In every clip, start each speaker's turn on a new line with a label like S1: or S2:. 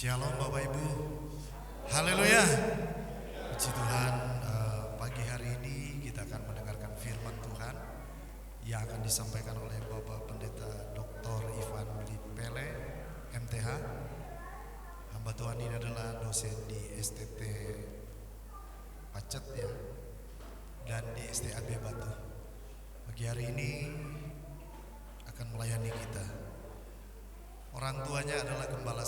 S1: Shalom Bapak Ibu. Haleluya. Puji Tuhan, pagi hari ini kita akan mendengarkan firman Tuhan yang akan disampaikan oleh Bapak Pendeta Dr. Ivan Lipele, MTH. Hamba Tuhan ini adalah dosen di STT Pacet ya, dan di STAB Batu. Pagi hari ini akan melayani kita. Orang tuanya adalah gembala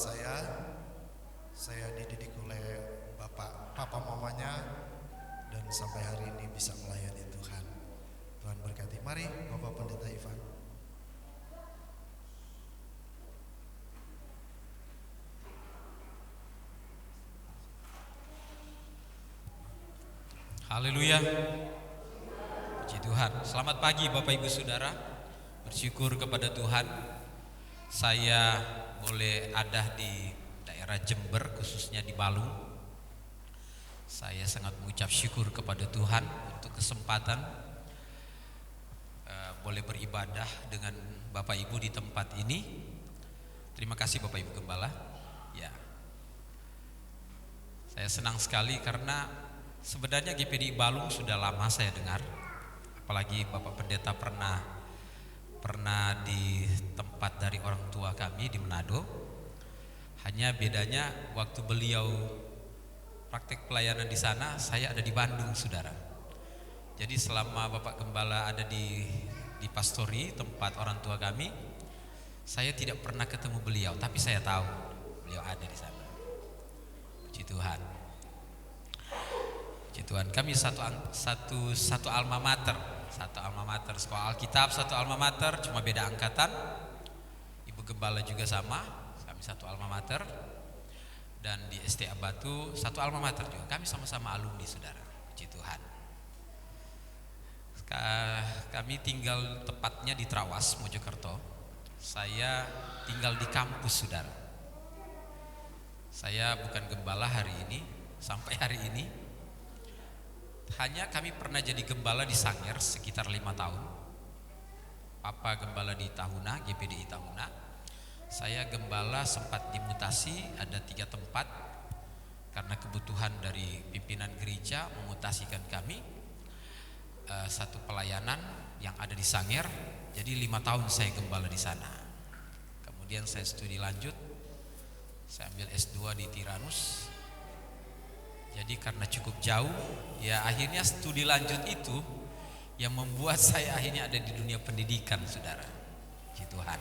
S1: saya dididik oleh papa mamanya, dan sampai hari ini bisa melayani Tuhan. Tuhan berkati. Mari Bapak Pendeta Ivan.
S2: Haleluya. Puji Tuhan. Selamat pagi Bapak Ibu Saudara. Bersyukur kepada Tuhan, saya boleh ada di daerah Jember, khususnya di Balung. Saya sangat mengucap syukur kepada Tuhan untuk kesempatan boleh beribadah dengan Bapak Ibu di tempat ini. Terima kasih Bapak Ibu Gembala. Ya, saya senang sekali karena sebenarnya GPDI Balung sudah lama saya dengar. Apalagi Bapak Pendeta pernah di tempat dari orang tua kami di Manado. Hanya bedanya waktu beliau praktek pelayanan di sana, saya ada di Bandung, saudara. Jadi selama Bapak Gembala ada di pastori, tempat orang tua kami, saya tidak pernah ketemu beliau, tapi saya tahu beliau ada di sana. Puji Tuhan. Puji Tuhan. Kami satu alma mater. Satu alma mater, sekolah Alkitab, satu alma mater, cuma beda angkatan. Ibu Gembala juga sama, kami satu alma mater. Dan di STA Batu satu alma mater juga, kami sama-sama alumni, saudara. Puji Tuhan. Kami tinggal tepatnya di Trawas, Mojokerto. Saya tinggal di kampus, saudara. Saya bukan gembala hari ini, sampai hari ini. Hanya kami pernah jadi gembala di Sangir sekitar 5 tahun. Papa gembala di Tahuna, GPDI Tahuna. Saya gembala sempat dimutasi, ada 3 tempat karena kebutuhan dari pimpinan gereja memutasikan kami. Satu pelayanan yang ada di Sangir, jadi 5 tahun saya gembala di sana. Kemudian saya studi lanjut, saya ambil S2 di Tiranus. Jadi karena cukup jauh, ya akhirnya studi lanjut itu yang membuat saya akhirnya ada di dunia pendidikan, saudara. Puji Tuhan.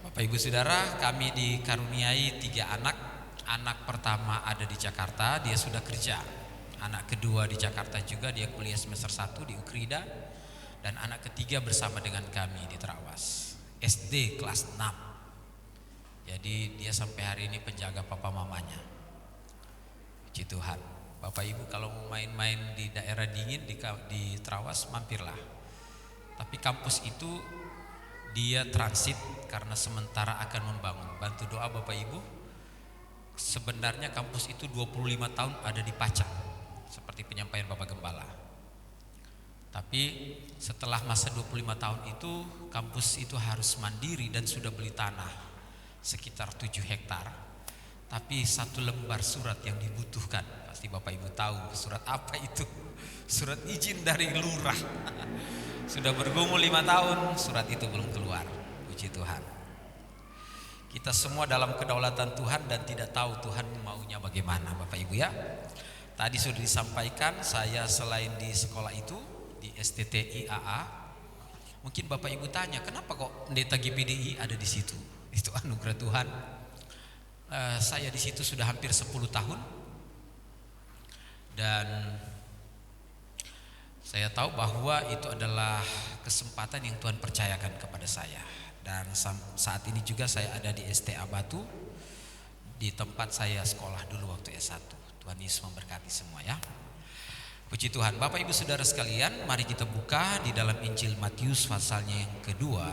S2: Bapak Ibu Saudara, kami dikaruniai 3 anak. Anak pertama ada di Jakarta, dia sudah kerja. Anak kedua di Jakarta juga, dia kuliah semester 1 di Ukrida. Dan anak ketiga bersama dengan kami di Trawas, SD kelas 6. Jadi dia sampai hari ini penjaga papa mamanya. Puji Tuhan. Bapak Ibu kalau mau main-main di daerah dingin di Trawas, mampirlah. Tapi kampus itu dia transit karena sementara akan membangun. Bantu doa Bapak Ibu. Sebenarnya kampus itu 25 tahun ada di Pacak, seperti penyampaian Bapak Gembala. Tapi setelah masa 25 tahun itu, kampus itu harus mandiri dan sudah beli tanah sekitar 7 hektar. Tapi 1 lembar surat yang dibutuhkan, pasti Bapak Ibu tahu surat apa itu. Surat izin dari lurah. Sudah bergumul 5 tahun, surat itu belum keluar. Puji Tuhan. Kita semua dalam kedaulatan Tuhan dan tidak tahu Tuhan maunya bagaimana, Bapak Ibu ya. Tadi sudah disampaikan, saya selain di sekolah itu di STT IAA, mungkin Bapak Ibu tanya, kenapa kok pendeta GPDI ada di situ? Itu anugerah Tuhan. Saya di situ sudah hampir 10 tahun dan saya tahu bahwa itu adalah kesempatan yang Tuhan percayakan kepada saya. Dan saat ini juga saya ada di STA Batu, di tempat saya sekolah dulu waktu S1. Tuhan Yesus memberkati semua ya. Puji Tuhan. Bapak Ibu Saudara sekalian, mari kita buka di dalam Injil Matius pasalnya yang kedua.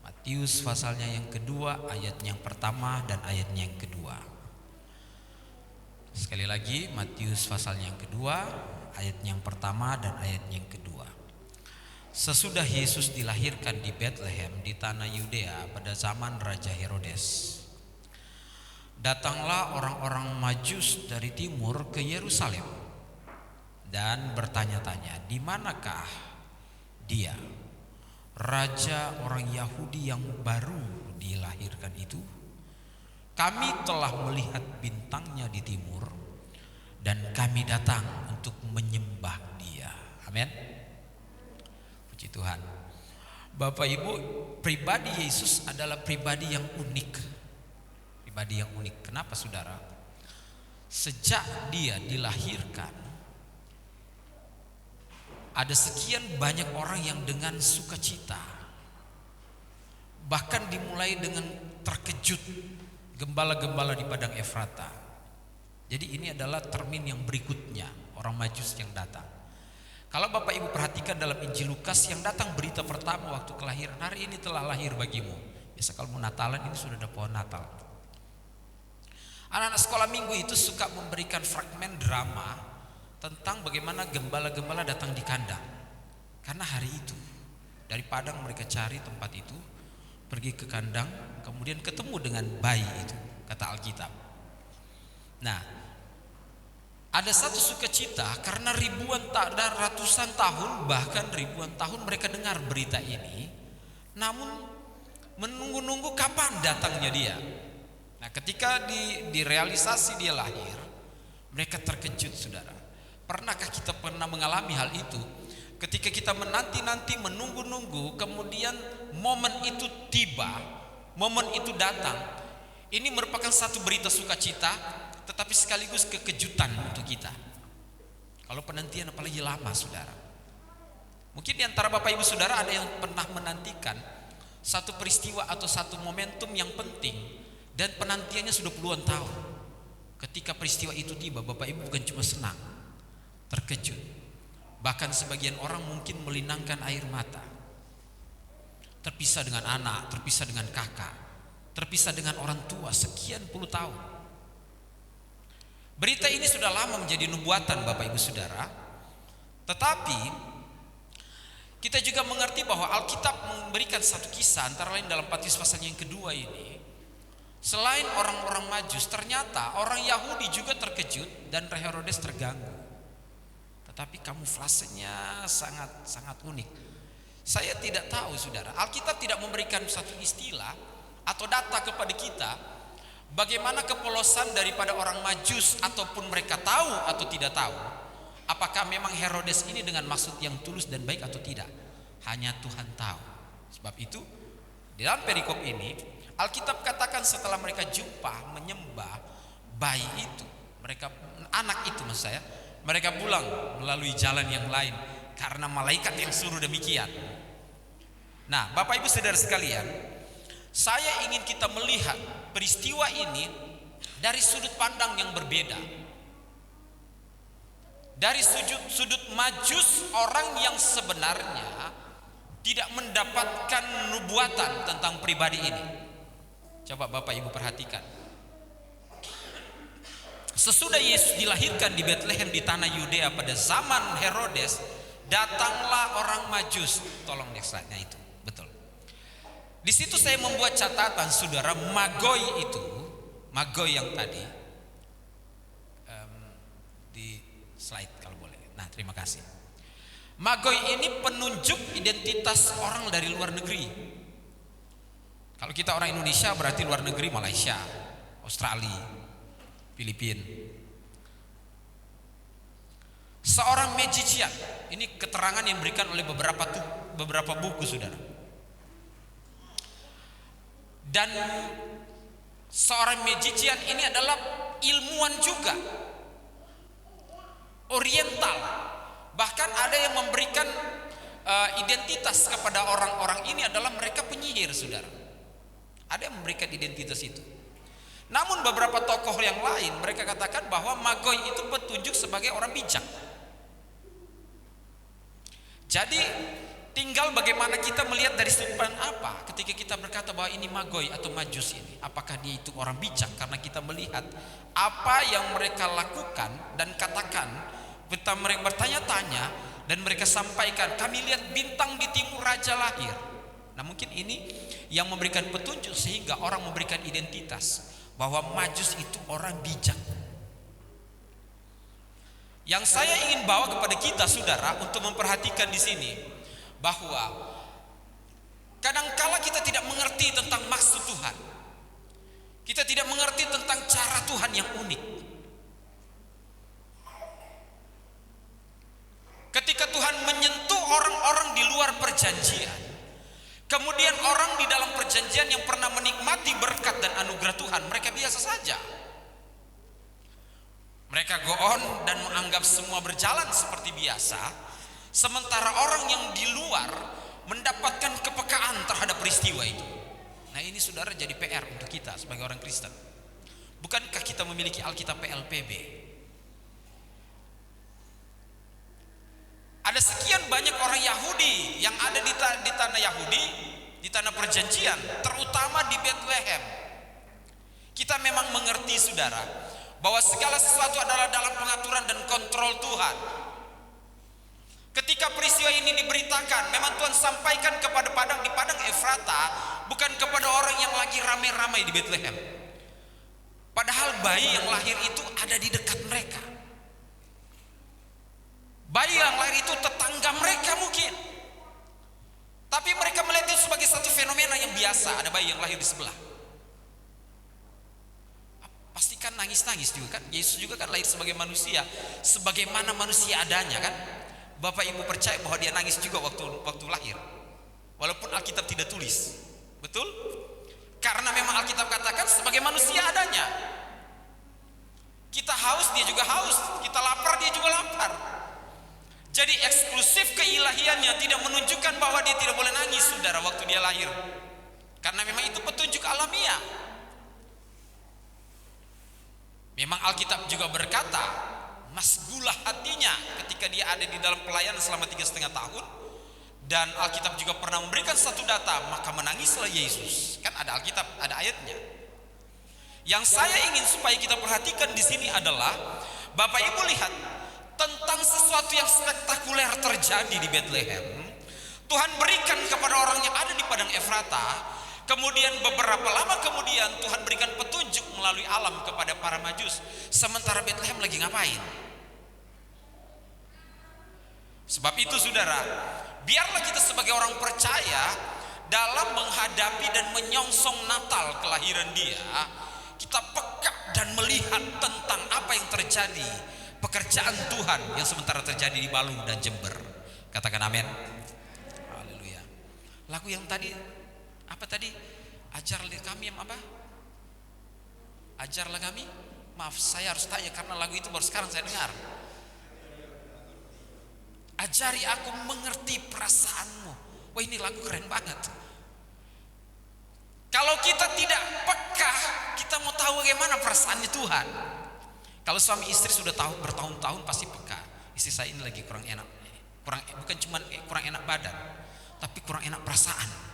S2: Matius pasalnya yang kedua, ayat yang pertama dan ayatnya yang kedua. Sekali lagi, Matius pasalnya yang kedua, ayat yang pertama dan ayat yang kedua. Sesudah Yesus dilahirkan di Bethlehem di tanah Yudea pada zaman Raja Herodes, datanglah orang-orang Majus dari timur ke Yerusalem dan bertanya-tanya, di manakah dia, raja orang Yahudi yang baru dilahirkan itu? Kami telah melihat bintangnya di timur dan kami datang untuk menyembah dia. Amin. Puji Tuhan. Bapak Ibu, pribadi Yesus adalah pribadi yang unik. Pribadi yang unik. Kenapa saudara? Sejak dia dilahirkan, ada sekian banyak orang yang dengan sukacita, bahkan dimulai dengan terkejut, gembala-gembala di padang Efrata. Jadi ini adalah termin yang berikutnya, orang Majus yang datang. Kalau Bapak Ibu perhatikan dalam Injil Lukas, yang datang berita pertama waktu kelahiran, hari ini telah lahir bagimu. Biasa kalau mau Natalan ini sudah ada pohon Natal. Anak-anak sekolah minggu itu suka memberikan fragmen drama tentang bagaimana gembala-gembala datang di kandang. Karena hari itu dari padang mereka cari tempat itu, pergi ke kandang, kemudian ketemu dengan bayi itu, kata Alkitab. Nah, ada satu sukacita karena ratusan tahun, bahkan ribuan tahun mereka dengar berita ini, namun menunggu-nunggu kapan datangnya dia. Nah, ketika direalisasi dia lahir, mereka terkejut, saudara. Pernahkah kita mengalami hal itu? Ketika kita menanti-nanti, menunggu-nunggu, kemudian momen itu tiba, momen itu datang. Ini merupakan satu berita sukacita, tetapi sekaligus kekejutan untuk kita. Kalau penantian apalagi lama, saudara. Mungkin di antara Bapak Ibu Saudara ada yang pernah menantikan satu peristiwa atau satu momentum yang penting dan penantiannya sudah puluhan tahun. Ketika peristiwa itu tiba, Bapak Ibu bukan cuma senang, terkejut. Bahkan sebagian orang mungkin melinangkan air mata. Terpisah dengan anak, terpisah dengan kakak, terpisah dengan orang tua sekian puluh tahun. Berita ini sudah lama menjadi nubuatan Bapak Ibu Saudara. Tetapi kita juga mengerti bahwa Alkitab memberikan satu kisah, antara lain dalam Matius pasal yang kedua ini. Selain orang-orang Majus, ternyata orang Yahudi juga terkejut dan Herodes terganggu. Tetapi kamuflasenya sangat unik. Saya tidak tahu, saudara, Alkitab tidak memberikan satu istilah atau data kepada kita bagaimana kepolosan daripada orang Majus, ataupun mereka tahu atau tidak tahu apakah memang Herodes ini dengan maksud yang tulus dan baik atau tidak. Hanya Tuhan tahu. Sebab itu di dalam perikop ini Alkitab katakan setelah mereka jumpa menyembah bayi itu, anak itu maksud saya, mereka pulang melalui jalan yang lain karena malaikat yang suruh demikian. Nah, Bapak Ibu Saudara sekalian, saya ingin kita melihat peristiwa ini dari sudut pandang yang berbeda. Dari sudut Majus, orang yang sebenarnya tidak mendapatkan nubuatan tentang pribadi ini. Coba Bapak Ibu perhatikan. Sesudah Yesus dilahirkan di Bethlehem di tanah Yudea pada zaman Herodes, datanglah orang Majus. Tolong next slide-nya itu. Betul. Di situ saya membuat catatan, saudara, Magoi itu, Magoi yang tadi di slide kalau boleh. Nah, terima kasih. Magoi ini penunjuk identitas orang dari luar negeri. Kalau kita orang Indonesia berarti luar negeri, Malaysia, Australia, Filipina. Seorang magician, ini keterangan yang diberikan oleh beberapa buku, saudara. Dan seorang magician ini adalah ilmuwan juga, oriental. Bahkan ada yang memberikan identitas kepada orang-orang ini adalah mereka penyihir, saudara. Ada yang memberikan identitas itu. Namun beberapa tokoh yang lain mereka katakan bahwa Magoi itu petunjuk sebagai orang bijak. Jadi tinggal bagaimana kita melihat dari sudut pandang apa ketika kita berkata bahwa ini Magoi atau Majus ini. Apakah dia itu orang bijak? Karena kita melihat apa yang mereka lakukan dan katakan. Kita mereka bertanya-tanya, Dan mereka sampaikan, kami lihat bintang di timur raja lahir. Nah mungkin ini yang memberikan petunjuk sehingga orang memberikan identitas bahwa Majus itu orang bijak. Yang saya ingin bawa kepada kita saudara untuk memperhatikan di sini bahwa kadangkala kita tidak mengerti tentang maksud Tuhan. Kita tidak mengerti tentang cara Tuhan yang unik. Ketika Tuhan menyentuh orang-orang di luar perjanjian, kemudian orang di dalam perjanjian yang pernah menikmati berkat dan anugerah Tuhan, mereka biasa saja. Mereka go on dan menganggap semua berjalan seperti biasa, sementara orang yang di luar mendapatkan kepekaan terhadap peristiwa itu. Nah ini saudara jadi PR untuk kita sebagai orang Kristen. Bukankah kita memiliki Alkitab PLPB? Ada sekian banyak orang Yahudi yang ada di tanah Yahudi, di tanah perjanjian, terutama di Bethlehem. Kita memang mengerti saudara bahwa segala sesuatu adalah dalam pengaturan dan kontrol Tuhan. Ketika peristiwa ini diberitakan, memang Tuhan sampaikan kepada di padang Efrata, bukan kepada orang yang lagi ramai-ramai di Bethlehem. Padahal bayi yang lahir itu ada di dekat mereka. Bayi yang lahir itu tetangga mereka mungkin. Tapi mereka melihat itu sebagai satu fenomena yang biasa, ada bayi yang lahir di sebelah. Pastikan nangis-nangis juga kan. Yesus juga kan lahir sebagai manusia, sebagaimana manusia adanya kan. Bapak Ibu percaya bahwa dia nangis juga waktu lahir, walaupun Alkitab tidak tulis. Betul? Karena memang Alkitab katakan sebagai manusia adanya. Kita haus, dia juga haus. Kita lapar, dia juga lapar. Jadi eksklusif keilahiannya tidak menunjukkan bahwa dia tidak boleh nangis saudara waktu dia lahir. Karena memang itu petunjuk alamiah. Memang Alkitab juga berkata, masgulah hatinya ketika dia ada di dalam pelayanan selama 3,5 tahun. Dan Alkitab juga pernah memberikan satu data, maka menangislah Yesus. Kan ada Alkitab, ada ayatnya. Yang saya ingin supaya kita perhatikan di sini adalah, Bapak Ibu lihat, tentang sesuatu yang spektakuler terjadi di Bethlehem. Tuhan berikan kepada orang yang ada di padang Efrata. Kemudian beberapa lama kemudian Tuhan berikan petunjuk melalui alam kepada para Majus. Sementara Bethlehem lagi ngapain? Sebab itu saudara, biarlah kita sebagai orang percaya dalam menghadapi dan menyongsong Natal kelahiran dia, kita peka dan melihat tentang apa yang terjadi, pekerjaan Tuhan yang sementara terjadi di Balu dan Jember. Katakan amin. Haleluya. Lagu yang tadi apa tadi? Ajarlah kami apa? Ajarlah kami. Maaf, saya harus tanya karena lagu itu baru sekarang saya dengar. Ajari aku mengerti perasaanmu. Wah, ini lagu keren banget. Kalau kita tidak peka, kita mau tahu bagaimana perasaannya Tuhan. Kalau suami istri sudah tahu bertahun-tahun pasti peka. Istri saya ini lagi kurang enak. Bukan cuma kurang enak badan, tapi kurang enak perasaan.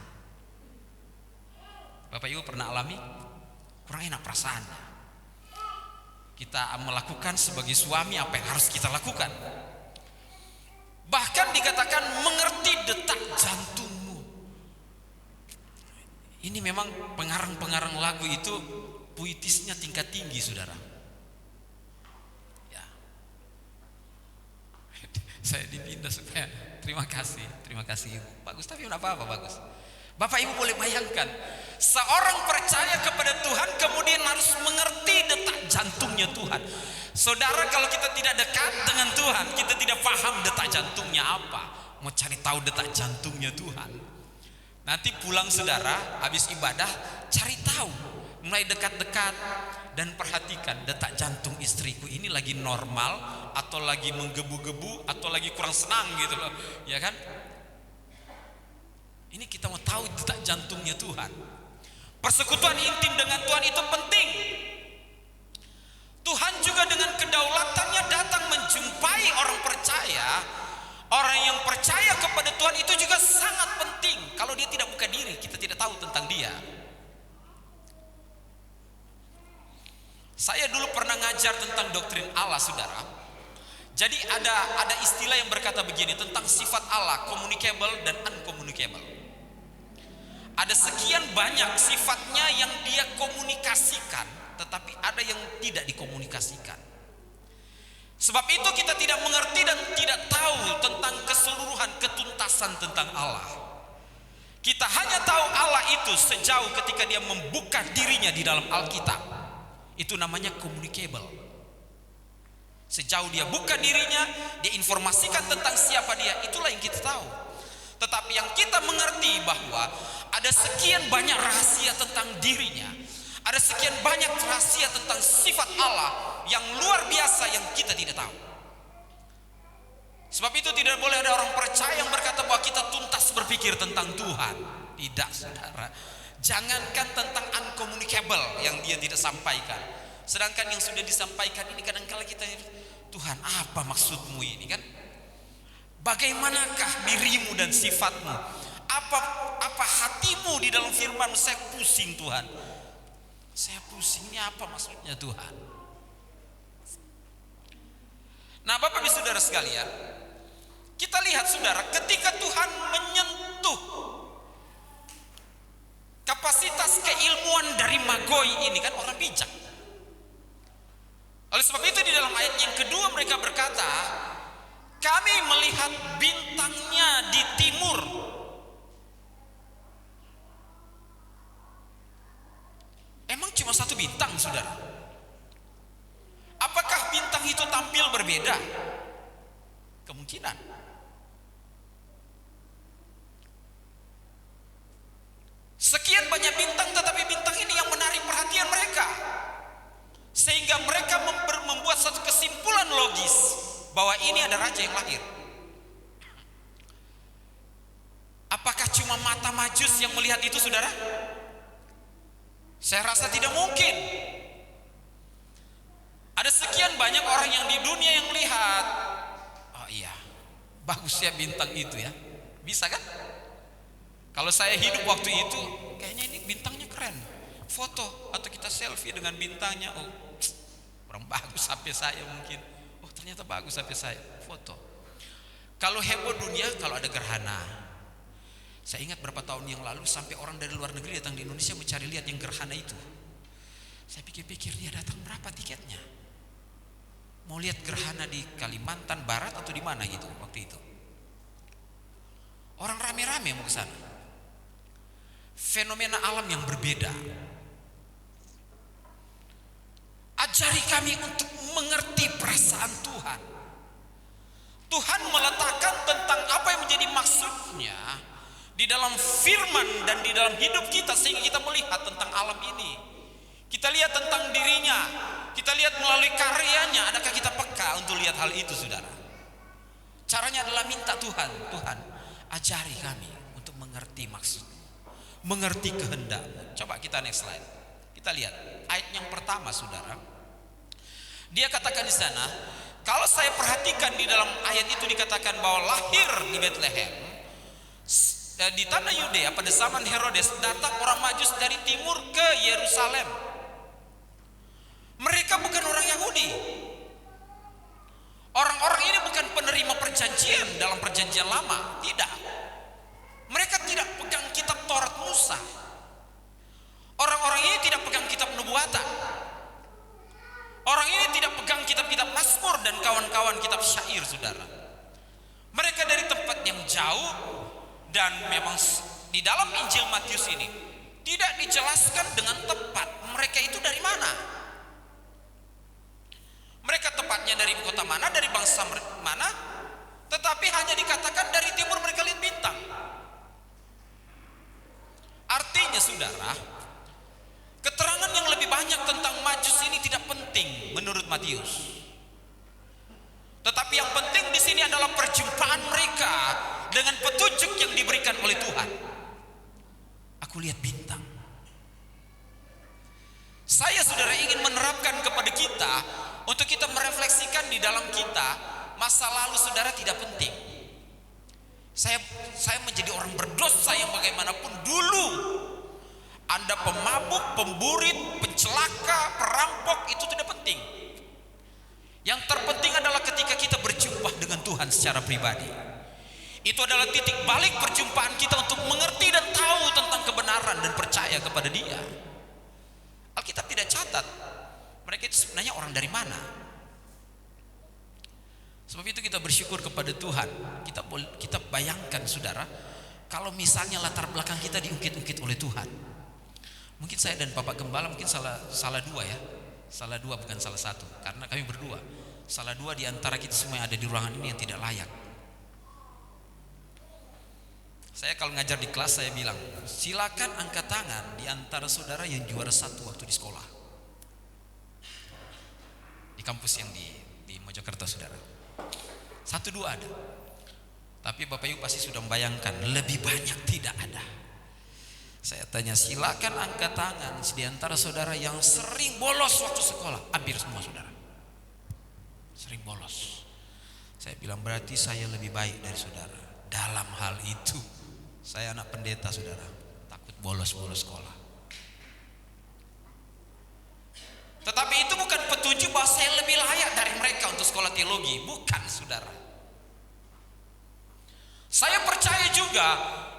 S2: Bapak Ibu pernah alami kurang enak perasaan? Kita melakukan sebagai suami apa yang harus kita lakukan. Bahkan dikatakan mengerti detak jantungmu. Ini memang pengarang-pengarang lagu itu puitisnya tingkat tinggi saudara. Saya dipindah supaya terima kasih Ibu. Bagus, tapi apa bagus. Bapak Ibu boleh bayangkan, seorang percaya kepada Tuhan kemudian harus mengerti detak jantungnya Tuhan. Saudara, kalau kita tidak dekat dengan Tuhan, kita tidak paham detak jantungnya apa. Mau cari tahu detak jantungnya Tuhan, nanti pulang saudara, habis ibadah cari tahu, mulai dekat-dekat dan perhatikan detak jantung istriku ini lagi normal atau lagi menggebu-gebu atau lagi kurang senang gitu loh, ya kan? Ini kita mau tahu detak jantungnya Tuhan. Persekutuan intim dengan Tuhan itu penting. Tuhan juga dengan kedaulatannya datang menjumpai orang percaya. Orang yang percaya kepada Tuhan itu juga sangat penting. Kalau dia tidak buka diri, kita tidak tahu tentang dia. Saya dulu pernah ngajar tentang doktrin Allah saudara. Jadi ada istilah yang berkata begini tentang sifat Allah, communicable dan uncommunicable. Ada sekian banyak sifatnya yang dia komunikasikan, tetapi ada yang tidak dikomunikasikan. Sebab itu kita tidak mengerti dan tidak tahu tentang keseluruhan ketuntasan tentang Allah. Kita hanya tahu Allah itu sejauh ketika dia membuka dirinya di dalam Alkitab. Itu namanya communicable. Sejauh dia buka dirinya, dia informasikan tentang siapa dia, itulah yang kita tahu. Tetapi yang kita mengerti bahwa ada sekian banyak rahasia tentang dirinya, ada sekian banyak rahasia tentang sifat Allah yang luar biasa yang kita tidak tahu. Sebab itu tidak boleh ada orang percaya yang berkata bahwa kita tuntas berpikir tentang Tuhan. Tidak, saudara. Jangankan tentang uncommunicable yang dia tidak sampaikan. Sedangkan yang sudah disampaikan ini kadang-kala kita, Tuhan apa maksudmu ini kan? Bagaimanakah dirimu dan sifatmu? Apa hatimu di dalam firman? Saya pusing Tuhan. Saya pusing, ini apa maksudnya Tuhan? Nah Bapak Ibu Saudara sekalian, kita lihat saudara, ketika Tuhan menyentuh kapasitas keilmuan dari Magoi ini kan orang bijak. Oleh sebab itu di dalam ayat yang kedua mereka berkata, kami melihat bintangnya di timur. Emang cuma satu bintang, saudara? Apakah bintang itu tampil berbeda? Kemungkinan. Sekian banyak bintang, tetapi bintang ini yang menarik perhatian mereka. Sehingga mereka membuat satu kesimpulan logis bahwa ini ada raja yang lahir. Apakah cuma mata majus yang melihat itu, saudara? Saya rasa tidak mungkin. Ada sekian banyak orang yang di dunia yang melihat, oh iya, bagus ya bintang itu ya. Bisa kan? Kalau saya hidup waktu itu, kayaknya ini bintangnya keren. Foto atau kita selfie dengan bintangnya, oh kurang bagus HP saya mungkin. Oh ternyata bagus HP saya, foto. Kalau heboh dunia, kalau ada gerhana. Saya ingat berapa tahun yang lalu sampai orang dari luar negeri datang di Indonesia mencari lihat yang gerhana itu. Saya pikir-pikir dia datang berapa tiketnya? Mau lihat gerhana di Kalimantan Barat atau di mana gitu waktu itu. Orang rame-rame mau ke sana. Fenomena alam yang berbeda. Ajari kami untuk mengerti perasaan Tuhan. Tuhan meletakkan tentang apa yang menjadi maksudnya di dalam firman dan di dalam hidup kita sehingga kita melihat tentang alam ini. Kita lihat tentang dirinya, kita lihat melalui karyanya. Adakah kita peka untuk lihat hal itu, saudara? Caranya adalah minta Tuhan, Tuhan ajari kami untuk mengerti maksud, mengerti kehendak. Coba kita next slide. Kita lihat ayat yang pertama, saudara. Dia katakan di sana, kalau saya perhatikan di dalam ayat itu dikatakan bahwa lahir di Bethlehem, di tanah Yudea pada zaman Herodes datang orang Majus dari timur ke Yerusalem. Mereka bukan orang Yahudi. Orang-orang ini bukan penerima perjanjian dalam perjanjian lama, tidak. Mereka tidak pegang kitab Taurat Musa. Orang-orang ini tidak pegang kitab nubuatan. Orang ini tidak pegang kitab-kitab Mazmur dan kawan-kawan kitab syair, saudara. Mereka dari tempat yang jauh. Dan memang di dalam Injil Matius ini tidak dijelaskan dengan tepat mereka itu dari mana. Mereka tepatnya dari kota mana, dari bangsa mana, tetapi hanya dikatakan dari timur mereka lihat bintang. Artinya saudara, keterangan yang lebih banyak tentang Majus ini tidak penting menurut Matius. Tetapi yang penting di sini adalah perjumpaan mereka dengan petunjuk yang diberikan oleh Tuhan. Aku lihat bintang. Saya saudara ingin menerapkan kepada kita untuk kita merefleksikan di dalam kita masa lalu saudara tidak penting. Saya menjadi orang berdosa yang bagaimanapun dulu. Anda pemabuk, pemburit, pencelaka, perampok itu tidak penting. Yang terpenting adalah ketika kita berjumpa dengan Tuhan secara pribadi. Itu adalah titik balik perjumpaan kita untuk mengerti dan tahu tentang kebenaran dan percaya kepada Dia. Alkitab tidak catat mereka itu sebenarnya orang dari mana. Sebab itu kita bersyukur kepada Tuhan. Kita bayangkan saudara, kalau misalnya latar belakang kita diungkit-ungkit oleh Tuhan. Mungkin saya dan Bapak Gembala mungkin salah dua ya. Salah dua bukan salah satu, karena kami berdua. Salah dua di antara kita semua yang ada di ruangan ini yang tidak layak. Saya kalau ngajar di kelas saya bilang, silakan angkat tangan di antara saudara yang juara satu waktu di sekolah. Di kampus yang di Mojokerto saudara. 1, 2 ada. Tapi Bapak Ibu pasti sudah membayangkan lebih banyak tidak ada. Saya tanya, silakan angkat tangan di antara saudara yang sering bolos waktu sekolah. Hampir semua saudara sering bolos. Saya bilang berarti saya lebih baik dari saudara. Dalam hal itu saya anak pendeta saudara, takut bolos sekolah. Tetapi itu bukan petunjuk bahwa saya lebih layak dari mereka untuk sekolah teologi. Bukan saudara. Saya percaya juga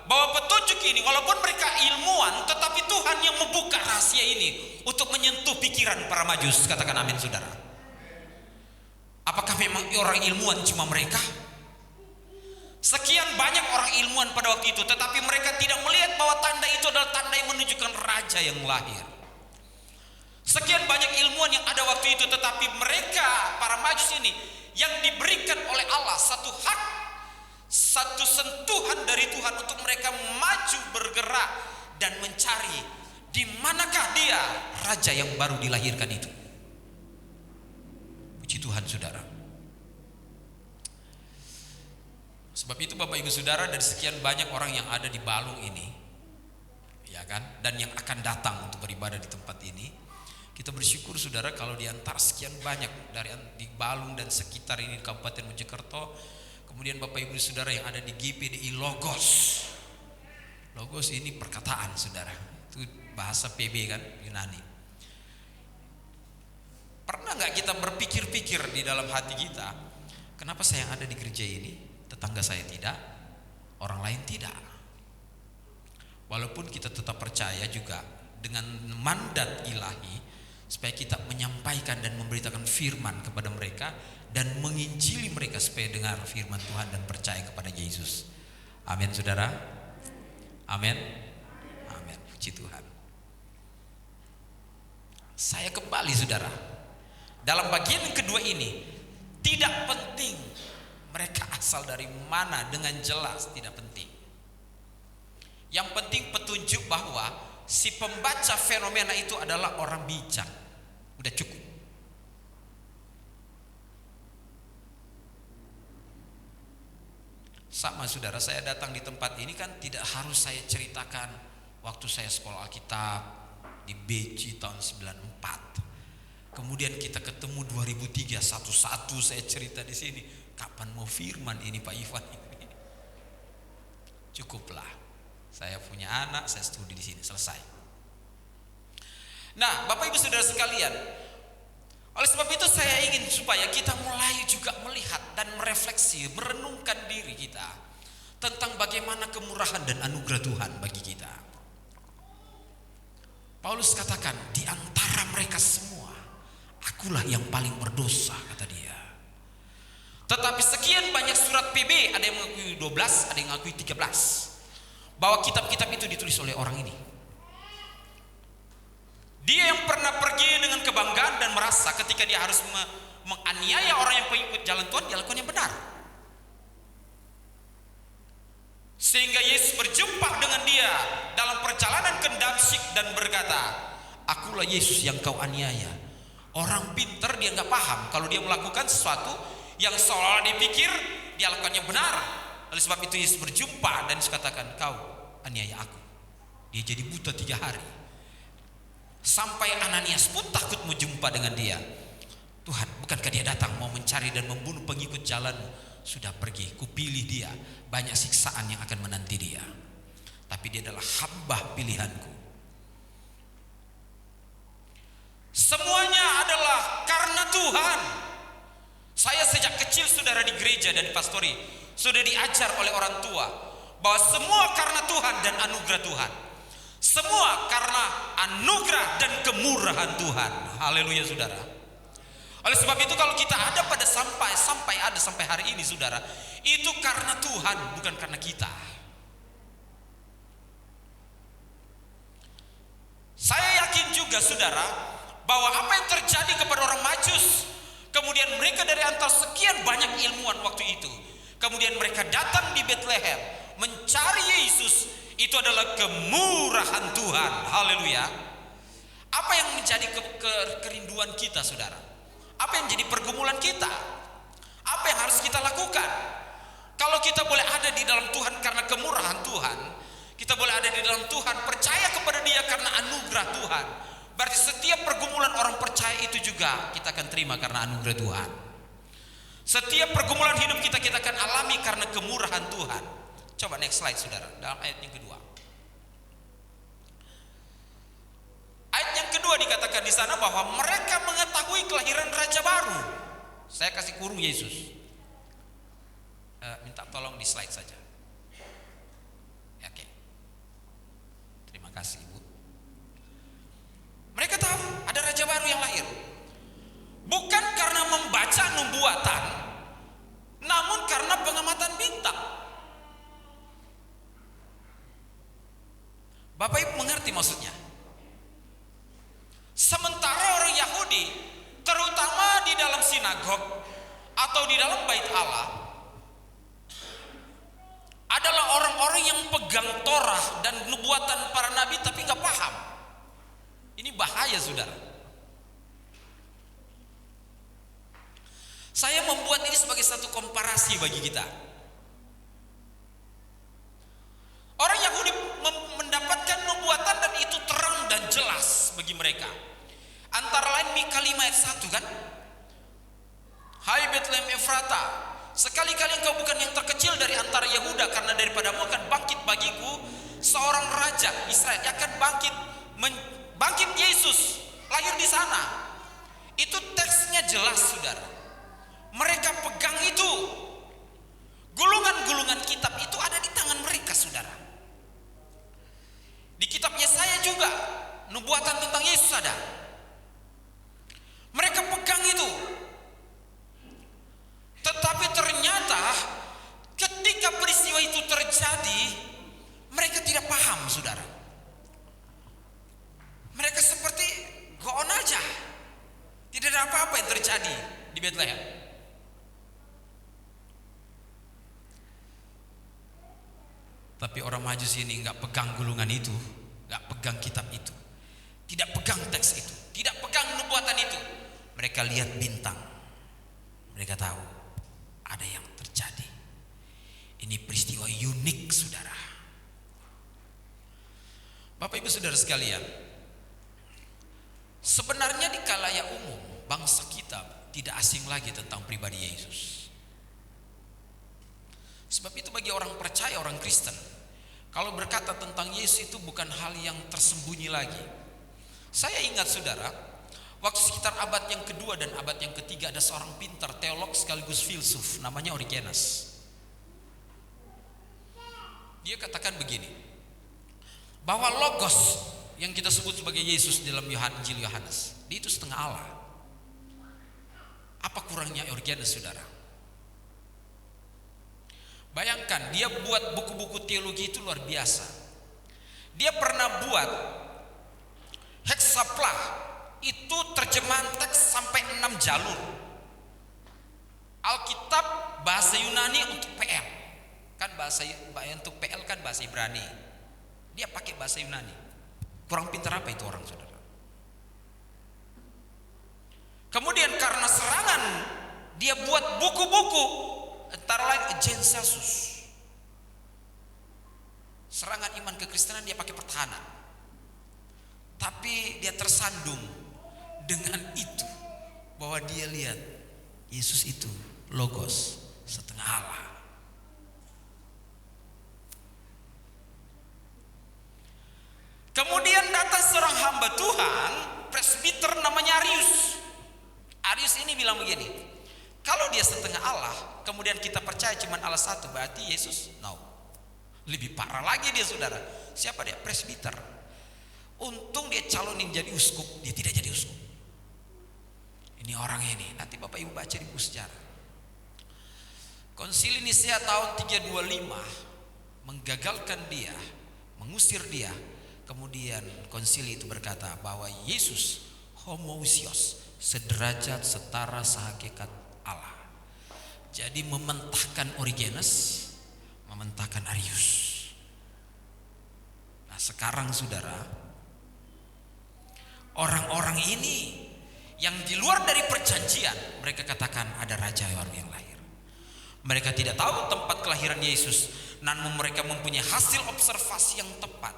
S2: bahwa petunjuk ini walaupun mereka ilmuwan, tetapi Tuhan yang membuka rahasia ini untuk menyentuh pikiran para majus. Katakan amin saudara. Apakah memang orang ilmuwan cuma mereka? Sekian banyak orang ilmuwan pada waktu itu, tetapi mereka tidak melihat bahwa tanda itu adalah tanda yang menunjukkan raja yang lahir. Sekian banyak ilmuwan yang ada waktu itu, tetapi mereka para majus ini yang diberikan oleh Allah satu hak, satu sentuhan dari Tuhan untuk mereka maju bergerak dan mencari di manakah dia raja yang baru dilahirkan itu. Puji Tuhan saudara. Sebab itu Bapak Ibu Saudara, dari sekian banyak orang yang ada di Balung ini, ya kan, dan yang akan datang untuk beribadah di tempat ini, kita bersyukur saudara kalau di antara sekian banyak dari di Balung dan sekitar ini di Kabupaten Mojokerto, kemudian Bapak Ibu Saudara yang ada di GPDI Logos. Logos ini perkataan saudara, itu bahasa PB kan, Yunani. Pernah nggak kita berpikir-pikir di dalam hati kita, kenapa saya ada di gereja ini? Tetangga saya tidak, orang lain tidak. Walaupun kita tetap percaya juga dengan mandat ilahi supaya kita menyampaikan dan memberitakan firman kepada mereka dan menginjili mereka supaya dengar firman Tuhan dan percaya kepada Yesus. Amin saudara. Amin. Amin. Puji Tuhan. Saya kembali saudara. Dalam bagian yang kedua ini, tidak penting mereka asal dari mana, dengan jelas tidak penting. Yang penting petunjuk bahwa si pembaca fenomena itu adalah orang bijak. Udah cukup. Sama saudara, saya datang di tempat ini kan tidak harus saya ceritakan waktu saya sekolah Alkitab di BC tahun 94. Kemudian kita ketemu 2003, satu-satu saya cerita di sini. Kapan mau firman ini Pak Ivan ini? Cukuplah. Saya punya anak, saya studi di sini, selesai. Nah, Bapak Ibu Saudara sekalian, oleh sebab itu saya ingin supaya kita mulai juga melihat dan merefleksi, merenungkan diri kita tentang bagaimana kemurahan dan anugerah Tuhan bagi kita. Paulus katakan, di antara mereka semua, akulah yang paling berdosa, kata dia. Tetapi sekian banyak surat PB, ada yang mengakui 12, ada yang mengakui 13, bahwa kitab-kitab itu ditulis oleh orang ini. Dia yang pernah pergi dengan kebanggaan dan merasa ketika dia harus menganiaya orang yang pengikut jalan Tuhan, dia lakukan yang benar. Sehingga Yesus berjumpa dengan dia dalam perjalanan ke Damsyik dan berkata, akulah Yesus yang kau aniaya. Orang pintar dia nggak paham kalau dia melakukan sesuatu yang seolah dipikir dia lakukan yang benar. Oleh sebab itu Yesus berjumpa dan Yesus katakan, kau aniaya aku. Dia jadi buta 3 hari. Sampai Ananias pun takut menjumpa dengan dia. Tuhan, bukankah dia datang mau mencari dan membunuh pengikut jalanmu? Sudah pergi, kupilih dia. Banyak siksaan yang akan menanti dia. Tapi dia adalah hamba pilihanku. Semuanya adalah karena Tuhan. gereja dan pastori sudah diajar oleh orang tua bahwa semua karena Tuhan dan anugerah Tuhan. Semua karena anugerah dan kemurahan Tuhan. Haleluya saudara. Oleh sebab itu kalau kita ada pada sampai hari ini saudara, itu karena Tuhan, bukan karena kita. Saya yakin juga saudara bahwa apa yang terjadi kepada orang Majus, kemudian mereka dari antara sekian banyak ilmuwan waktu itu, kemudian mereka datang di Bethlehem mencari Yesus, itu adalah kemurahan Tuhan. Haleluya. Apa yang menjadi kerinduan kita saudara? Apa yang menjadi pergumulan kita? Apa yang harus kita lakukan? Kalau kita boleh ada di dalam Tuhan karena kemurahan Tuhan, kita boleh ada di dalam Tuhan, percaya kepada Dia karena anugerah Tuhan, berarti setiap pergumulan orang percaya itu juga kita akan terima karena anugerah Tuhan. Setiap pergumulan hidup kita akan alami karena kemurahan Tuhan. Coba next slide saudara, dalam ayat yang kedua. Ayat yang kedua dikatakan di sana bahwa mereka mengetahui kelahiran Raja baru. Saya kasih kurung Yesus. Minta tolong di slide saja. Oke. Terima kasih Ibu. Mereka tahu ada Raja baru yang lahir. Bukan karena membaca nubuatan, namun karena pengamatan bintang. Bapak Ibu mengerti maksudnya? Sementara orang Yahudi, terutama di dalam sinagog atau di dalam bait Allah, adalah orang-orang yang pegang Torah dan nubuatan para nabi tapi nggak paham. Ini bahaya saudara. Saya membuat ini sebagai satu komparasi bagi kita. Orang Yahudi mendapatkan nubuatan dan itu terang dan jelas bagi mereka. Antara lain Mika 5 ayat 1 kan? Hai Bethlehem Efrata, sekali-kali engkau bukan yang terkecil dari antara Yehuda, karena daripadamu akan bangkit bagiku seorang raja Israel. Akan bangkit Yesus, lahir di sana. Itu teksnya jelas saudara. Mereka pegang itu. Gulungan-gulungan kitab itu ada di tangan mereka saudara. Di kitab Yesaya juga nubuatan tentang Yesus ada. Mereka pegang itu. Tetapi ternyata ketika peristiwa itu terjadi, mereka tidak paham saudara. Mereka seperti go on aja. Tidak ada apa-apa yang terjadi di Bethlehem. Tapi orang Majus ini nggak pegang gulungan itu, nggak pegang kitab itu, tidak pegang teks itu, tidak pegang nubuatan itu. Mereka lihat bintang, mereka tahu ada yang terjadi. Ini peristiwa unik saudara. Bapak Ibu saudara sekalian, sebenarnya di khalayak umum bangsa kita tidak asing lagi tentang pribadi Yesus. Sebab itu bagi orang percaya, orang Kristen, kalau berkata tentang Yesus itu bukan hal yang tersembunyi lagi. Saya ingat saudara, waktu sekitar abad yang kedua dan abad yang ketiga ada seorang pintar teolog sekaligus filsuf namanya Origenes. Dia katakan begini, bahwa logos yang kita sebut sebagai Yesus dalam Injil Yohanes, dia itu setengah Allah. Apa kurangnya Origenes saudara? Bayangkan, dia buat buku-buku teologi itu luar biasa. Dia pernah buat Hexapla, itu terjemahan teks sampai 6 jalur. Alkitab bahasa Yunani untuk PL. Kan bahasa untuk PL kan bahasa Ibrani. Dia pakai bahasa Yunani. Kurang pintar apa itu orang saudara? Kemudian karena serangan, dia buat buku-buku. Antara lain Gensasus, serangan iman kekristenan, dia pakai pertahanan. Tapi dia tersandung dengan itu, bahwa dia lihat Yesus itu logos setengah Allah. Kemudian datang seorang hamba Tuhan, presbiter namanya Arius. Arius ini bilang begini, Kalau dia setengah Allah, kemudian kita percaya cuma Allah satu, berarti Yesus? No. Lebih parah lagi dia, saudara. Siapa dia? Presbiter. Untung dia calonin jadi uskup, dia tidak jadi uskup. Ini orang ini, nanti Bapak Ibu baca di buku sejarah. Konsili Nisea tahun 325 menggagalkan dia, mengusir dia. Kemudian konsili itu berkata bahwa Yesus homoousios, sederajat, setara, sehakikat Allah. Jadi mementahkan Origenes, mementahkan Arius. Nah sekarang saudara, orang-orang ini yang di luar dari perjanjian, mereka katakan ada raja baru yang lahir. Mereka tidak tahu tempat kelahiran Yesus, namun mereka mempunyai hasil observasi yang tepat.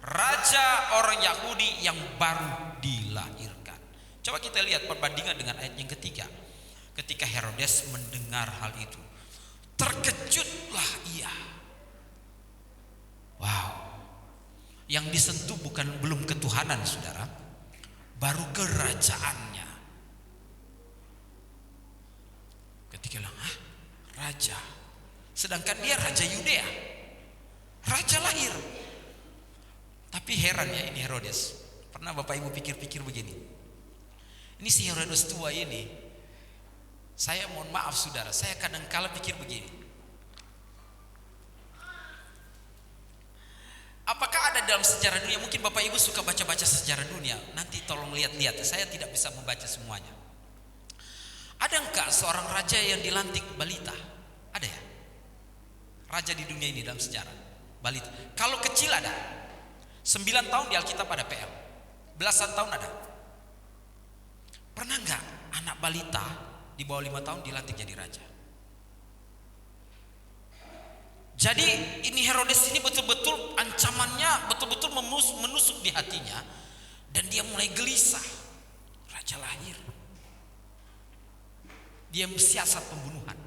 S2: Raja orang Yahudi yang baru dilahirkan. Coba kita lihat perbandingan dengan ayat yang ketiga. Ketika Herodes mendengar hal itu, terkejutlah ia. Wow. Yang disentuh belum ketuhanan, saudara, baru kerajaannya. Ketika bilang, raja, sedangkan dia raja Yudea, raja lahir. Tapi heran ya, ini Herodes. Pernah Bapak Ibu pikir-pikir begini, ini si Herodes tua ini, saya mohon maaf saudara, saya kadang-kala pikir begini, apakah ada dalam sejarah dunia, mungkin Bapak Ibu suka baca-baca sejarah dunia, nanti tolong lihat-lihat, saya tidak bisa membaca semuanya. Ada enggak seorang raja yang dilantik balita? Ada ya? Raja di dunia ini dalam sejarah balita. Kalau kecil ada, 9 tahun di Alkitab ada PL, belasan tahun ada. Pernah enggak anak balita di bawah 5 tahun dilantik jadi raja? Jadi ini Herodes ini betul-betul ancamannya betul-betul menusuk di hatinya, dan dia mulai gelisah. Raja lahir, dia siasat pembunuhan,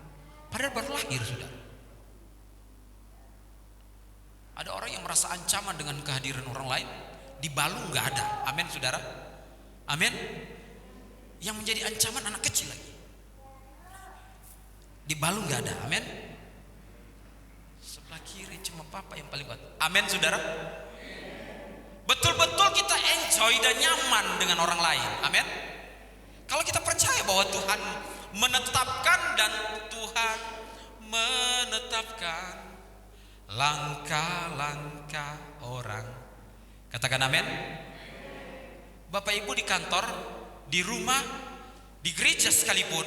S2: padahal baru lahir sudah. Ada orang yang merasa ancaman dengan kehadiran orang lain, di Balu nggak ada. Amin saudara, amin. Yang menjadi ancaman anak kecil lagi, di Balu nggak ada. Amin. Sebelah kiri cuma papa yang paling kuat. Amin saudara. Betul-betul kita enjoy dan nyaman dengan orang lain. Amin. Kalau kita percaya bahwa Tuhan menetapkan, dan Tuhan menetapkan langkah-langkah orang. Katakan amin. Bapak Ibu di kantor, di rumah, di gereja sekalipun,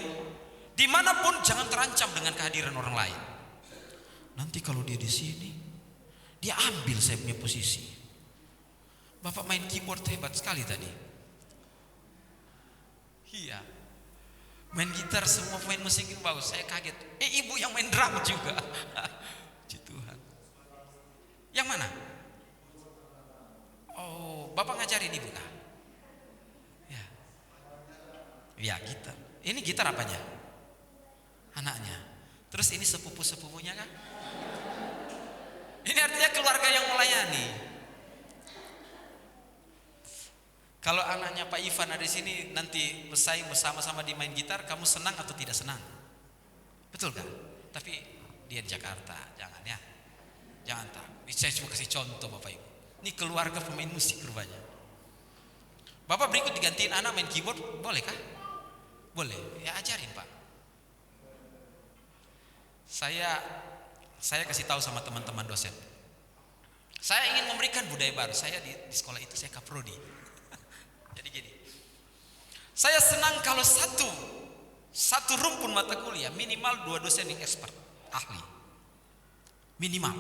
S2: dimanapun jangan terancam dengan kehadiran orang lain. Nanti kalau dia di sini, dia ambil saya punya posisi. Bapak main keyboard hebat sekali tadi. Iya. Main gitar, semua main musik bagus. Saya kaget. Ibu yang main drum juga. Puji Tuhan. Yang mana? Oh, Bapak ngajarin ibu kah? Ya. Ya, gitar. Ini gitar apanya? Anaknya. Terus ini sepupu-sepupunya kah? Ini artinya keluarga yang melayani. Kalau anaknya Pak Ivan ada di sini, nanti bersaing bersama-sama di main gitar, kamu senang atau tidak senang? Betul kan? Tapi dia di Jakarta, jangan ya. Jangan tak. Saya cuma kasih contoh Bapak Ibu. Ini keluarga pemain musik rupanya. Bapak berikut digantiin anak main keyboard, boleh kah? Boleh. Ya ajarin Pak. Saya kasih tahu sama teman-teman dosen. Saya ingin memberikan budaya baru. Saya di sekolah itu saya kaprodi. Jadi gini, saya senang kalau satu rumpun mata kuliah minimal 2 dosen yang expert, ahli, minimal.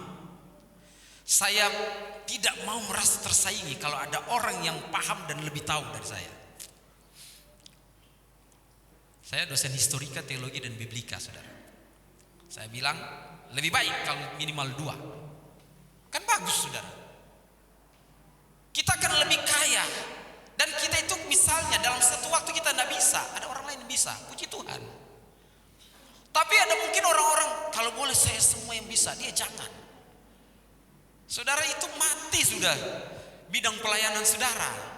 S2: Saya tidak mau merasa tersaingi kalau ada orang yang paham dan lebih tahu dari saya. Saya dosen historika, teologi dan biblika, saudara. Saya bilang lebih baik kalau minimal 2. Kan bagus, saudara. Kita akan lebih kaya. Dan kita itu misalnya dalam satu waktu kita tidak bisa, ada orang lain yang bisa, puji Tuhan. Tapi ada mungkin orang-orang, kalau boleh saya semua yang bisa, dia jangan. Saudara, itu mati sudah bidang pelayanan saudara.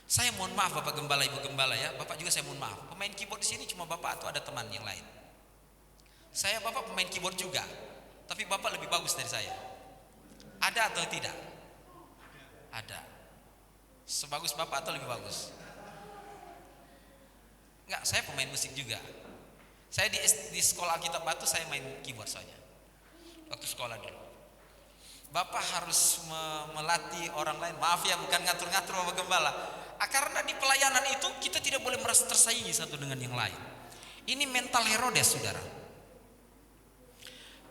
S2: Saya mohon maaf Bapak Gembala, Ibu Gembala ya, Bapak juga saya mohon maaf. Pemain keyboard di sini cuma Bapak atau ada teman yang lain? Saya Bapak pemain keyboard juga, tapi Bapak lebih bagus dari saya. Ada atau tidak? Ada. Sebagus Bapak atau lebih bagus? Enggak, saya pemain musik juga. Saya di sekolah Alkitab Batu saya main keyboard soalnya. Waktu sekolah dulu. Bapak harus melatih orang lain. Maaf ya, bukan ngatur-ngatur Bapak Gembala. Karena di pelayanan itu kita tidak boleh merasa tersaingi satu dengan yang lain. Ini mental Herodes, saudara.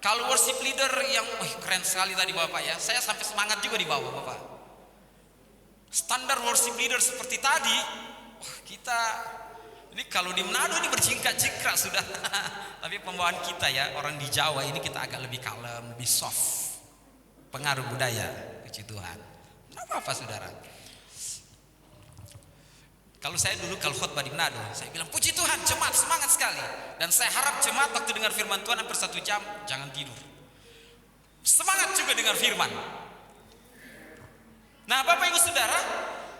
S2: Kalau worship leader yang keren sekali tadi Bapak ya, saya sampai semangat juga di bawah Bapak. Standar worship leader seperti tadi, kita ini kalau di Manado ini berjingkrak-jingkrak sudah. Tapi pembawaan kita ya, orang di Jawa ini kita agak lebih kalem, lebih soft. Pengaruh budaya, puji Tuhan. Kenapa apa saudara? Kalau saya dulu kalau khotbah di Manado, saya bilang puji Tuhan, jemaat semangat sekali. Dan saya harap jemaat waktu dengar firman Tuhan hampir 1 jam jangan tidur. Semangat juga dengar firman. Nah, Bapak Ibu Saudara,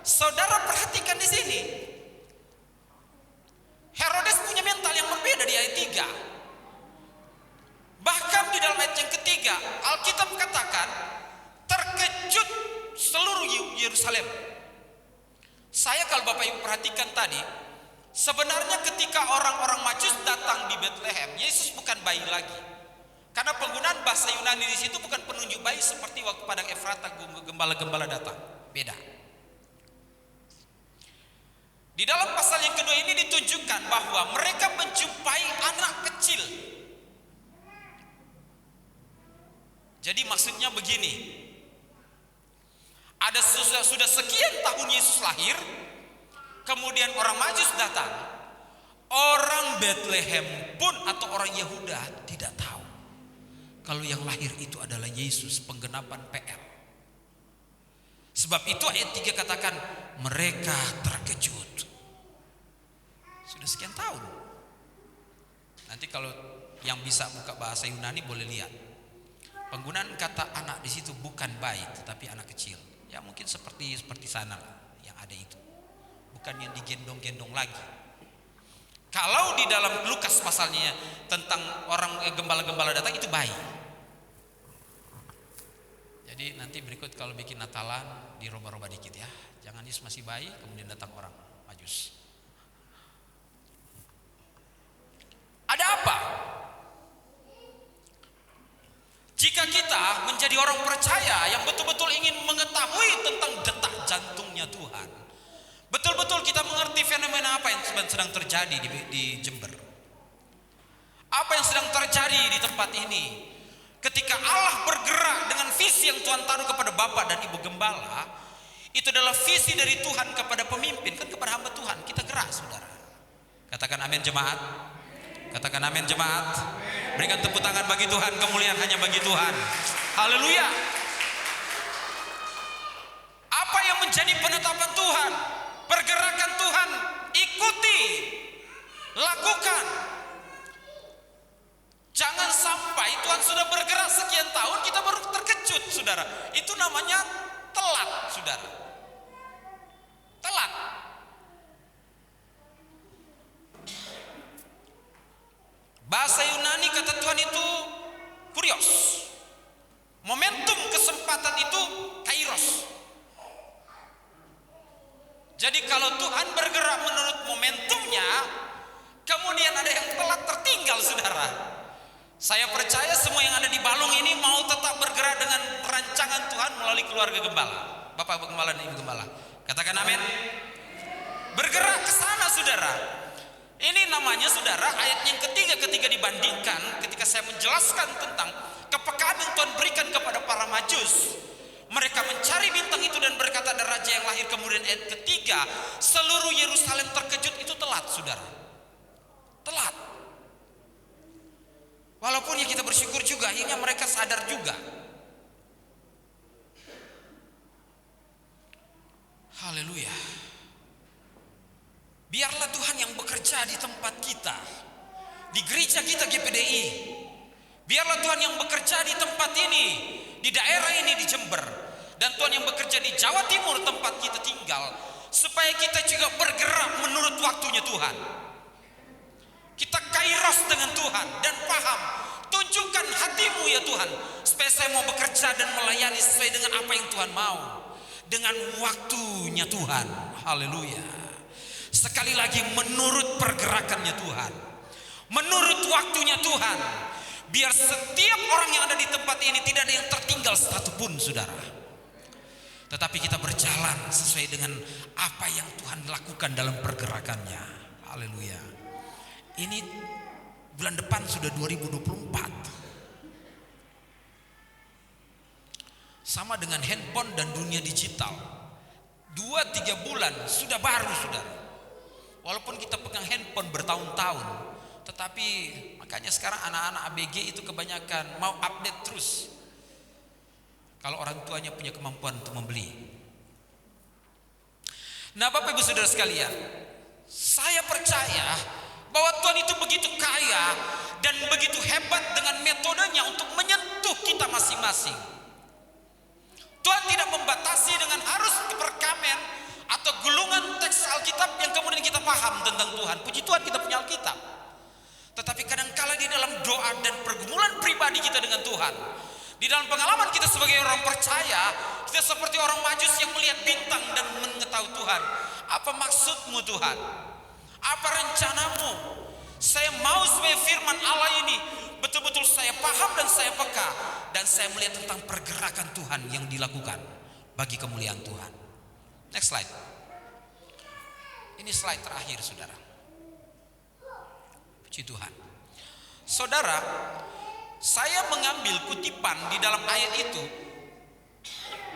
S2: saudara perhatikan di sini. Herodes punya mental yang berbeda di ayat 3. Bahkan di dalam ayat yang ketiga, Alkitab katakan terkejut seluruh Yerusalem. Saya kalau Bapak Ibu perhatikan tadi, sebenarnya ketika orang-orang Majus datang di Bethlehem, Yesus bukan bayi lagi. Karena penggunaan bahasa Yunani di situ bukan penunjuk bayi seperti waktu padang Efrata gembala-gembala datang. Beda. Di dalam pasal yang kedua ini ditunjukkan bahwa mereka menjumpai anak kecil. Jadi maksudnya begini. Ada sudah sekian tahun Yesus lahir, kemudian orang Majus datang. Orang Bethlehem pun atau orang Yehuda tidak tahu kalau yang lahir itu adalah Yesus, penggenapan PL. Sebab itu ayat 3 katakan mereka terkejut. Sudah sekian tahun. Nanti kalau yang bisa buka bahasa Yunani boleh lihat. Penggunaan kata anak di situ bukan bayi tetapi anak kecil. Ya mungkin seperti sana yang ada itu. Bukan yang digendong-gendong lagi. Kalau di dalam Lukas pasalnya tentang orang gembala-gembala datang itu bayi. Jadi nanti berikut kalau bikin Natalan dirubah-rubah dikit ya. Jangan Yesus masih bayi kemudian datang orang Majus. Ada apa? Jika kita menjadi orang percaya yang betul-betul ingin mengetahui tentang detak jantungnya Tuhan, betul-betul kita mengerti fenomena apa yang sedang terjadi di Jember, apa yang sedang terjadi di tempat ini. Ketika Allah bergerak dengan visi yang Tuhan taruh kepada Bapak dan Ibu Gembala, itu adalah visi dari Tuhan kepada pemimpin, kan kepada hamba Tuhan. Kita gerak saudara. Katakan amin jemaat. Katakan amin jemaat. Berikan tepuk tangan bagi Tuhan, kemuliaan hanya bagi Tuhan. Haleluya. Apa yang menjadi penetapan Tuhan? Pergerakan Tuhan, ikuti, lakukan. Jangan sampai Tuhan sudah bergerak sekian tahun kita baru terkejut, saudara. Itu namanya telat, saudara. Telat. Bahasa Yunani kata Tuhan itu kurios. Momentum kesempatan itu kairos. Jadi kalau Tuhan bergerak menurut momentumnya, kemudian ada yang telat tertinggal saudara. Saya percaya semua yang ada di Balong ini mau tetap bergerak dengan perancangan Tuhan melalui keluarga gembala. Bapak Gembala dan Ibu Gembala. Katakan amin. Bergerak ke sana saudara. Ini namanya saudara ayat yang ketiga ketika dibandingkan, ketika saya menjelaskan tentang kepekaan yang Tuhan berikan kepada para Majus. Mereka mencari bintang itu dan berkata ada raja yang lahir. Kemudian ayat ketiga, seluruh Yerusalem terkejut. Itu telat saudara. Telat. Walaupun ya kita bersyukur juga, akhirnya mereka sadar juga. Haleluya. Biarlah Tuhan yang bekerja di tempat kita, di gereja kita GPDI. Biarlah Tuhan yang bekerja di tempat ini, di daerah ini di Jember. Dan Tuhan yang bekerja di Jawa Timur tempat kita tinggal. supaya kita juga bergerak menurut waktunya Tuhan. Kita kairos dengan Tuhan dan paham, tunjukkan hatimu ya Tuhan, supaya saya mau bekerja dan melayani sesuai dengan apa yang Tuhan mau, dengan waktunya Tuhan. Haleluya. Sekali lagi, menurut pergerakannya Tuhan, menurut waktunya Tuhan, biar setiap orang yang ada di tempat ini tidak ada yang tertinggal satupun, saudara. Tetapi kita berjalan sesuai dengan apa yang Tuhan lakukan dalam pergerakannya. Haleluya. Ini bulan depan sudah 2024. Sama dengan handphone dan dunia digital. 2-3 bulan sudah baru, saudara. Walaupun kita pegang handphone bertahun-tahun, tetapi makanya sekarang anak-anak ABG itu kebanyakan mau update terus. Kalau orang tuanya punya kemampuan untuk membeli. Nah, Bapak Ibu Saudara sekalian, saya percaya bahwa Tuhan itu begitu kaya dan begitu hebat dengan metodenya untuk menyentuh kita masing-masing. Tuhan tidak membatasi dengan harus perkamen atau gulungan teks Alkitab yang kemudian kita paham tentang Tuhan. Puji Tuhan kita punya Alkitab. Tetapi kadangkala di dalam doa dan pergumulan pribadi kita dengan Tuhan, di dalam pengalaman kita sebagai orang percaya, kita seperti orang Majus yang melihat bintang dan mengetahui Tuhan. Apa maksudmu Tuhan? Apa rencanamu? Saya mau supaya firman Allah ini betul-betul saya paham dan saya peka, dan saya melihat tentang pergerakan Tuhan yang dilakukan bagi kemuliaan Tuhan. Next slide. Ini slide terakhir, saudara. Puji Tuhan. Saudara, saya mengambil kutipan di dalam ayat itu.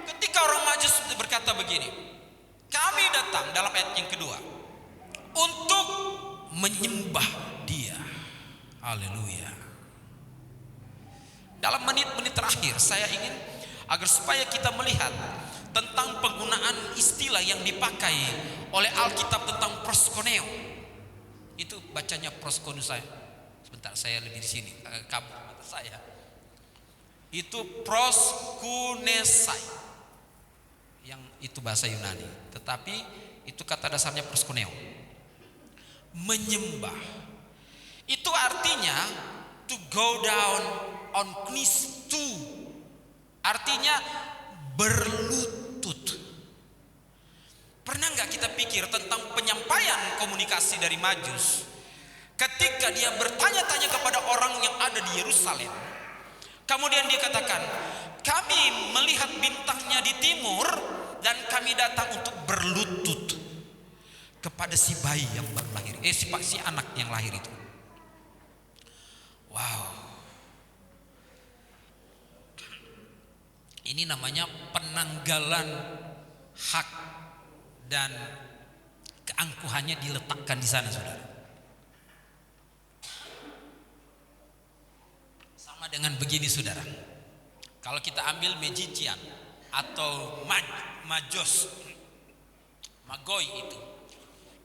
S2: Ketika orang Majus berkata begini, kami datang dalam ayat yang kedua untuk menyembah Dia. Haleluya. Dalam menit-menit terakhir saya ingin agar supaya kita melihat tentang penggunaan istilah yang dipakai oleh Alkitab tentang proskuneo. Itu bacanya proskuneo saya. Sebentar, saya lebih di sini, kabur mata saya. Itu proskunesai. Yang itu bahasa Yunani, tetapi itu kata dasarnya proskuneo. Menyembah. Itu artinya to go down on knees to. Artinya berlutut. Pernah nggak kita pikir tentang penyampaian komunikasi dari Majus ketika dia bertanya-tanya kepada orang yang ada di Yerusalem? Kemudian dia katakan, kami melihat bintangnya di timur dan kami datang untuk berlutut kepada si bayi yang baru lahir, si anak yang lahir itu. Wow. Ini namanya penanggalan hak dan keangkuhannya diletakkan di sana, saudara. Sama dengan begini, saudara. Kalau kita ambil magician atau majos, magoi itu,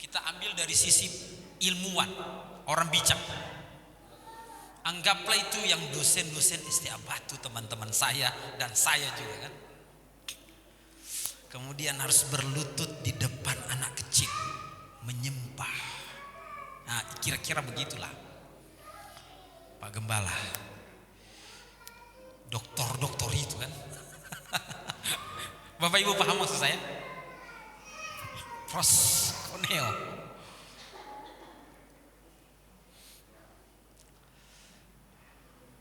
S2: kita ambil dari sisi ilmuwan, orang bijak. Anggaplah itu yang dosen-dosen SDA Batu, teman-teman saya dan saya juga kan. Kemudian harus berlutut di depan anak kecil, menyembah. Nah, kira-kira begitulah Pak Gembala, doktor itu kan. Bapak Ibu paham maksud saya? Proskuneo.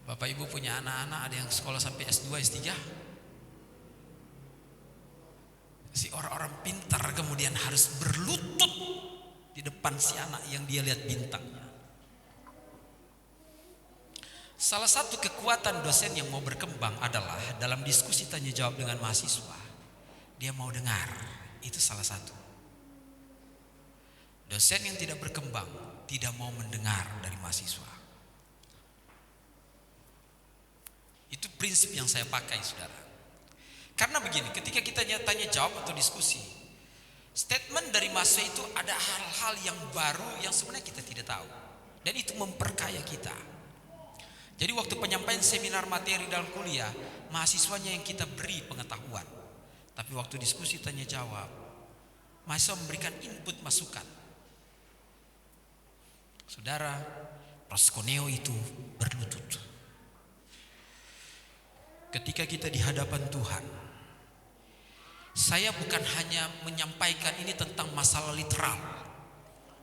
S2: Bapak Ibu punya anak-anak, ada yang sekolah sampai S2, S3. Si orang-orang pintar kemudian harus berlutut di depan si anak yang dia lihat bintangnya. Salah satu kekuatan dosen yang mau berkembang adalah dalam diskusi tanya jawab dengan mahasiswa, dia mau dengar. Itu salah satu. Dosen yang tidak berkembang tidak mau mendengar dari mahasiswa. Itu prinsip yang saya pakai, saudara. Karena begini, ketika kita tanya jawab atau diskusi, statement dari mahasiswa itu ada hal-hal yang baru yang sebenarnya kita tidak tahu, dan itu memperkaya kita. Jadi waktu penyampaian seminar materi dalam kuliah, mahasiswanya yang kita beri pengetahuan, tapi waktu diskusi tanya jawab, mahasiswa memberikan input masukan. Saudara, Proskuneo itu berlutut. Ketika kita di hadapan Tuhan, saya bukan hanya menyampaikan ini tentang masalah literal.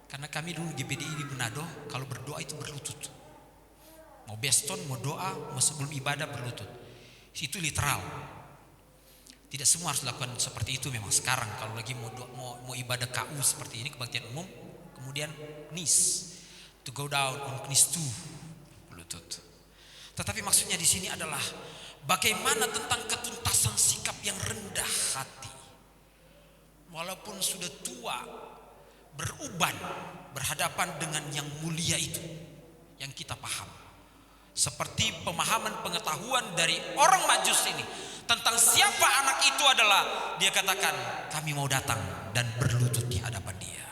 S2: Karena kami dulu GPDI di Manado, kalau berdoa itu berlutut. Mau beston, mau doa, mau sebelum ibadah berlutut. Itu literal. Tidak semua harus dilakukan seperti itu memang sekarang. Kalau lagi mau ibadah KU seperti ini, kebaktian umum, kemudian knees, to go down on knees too, berlutut. Tetapi maksudnya di sini adalah bagaimana tentang ketuntasan sikap yang rendah hati. Walaupun sudah tua, beruban, berhadapan dengan yang mulia itu, yang kita paham. Seperti pemahaman pengetahuan dari orang Majus ini tentang siapa anak itu adalah, dia katakan, kami mau datang dan berlutut di hadapan dia.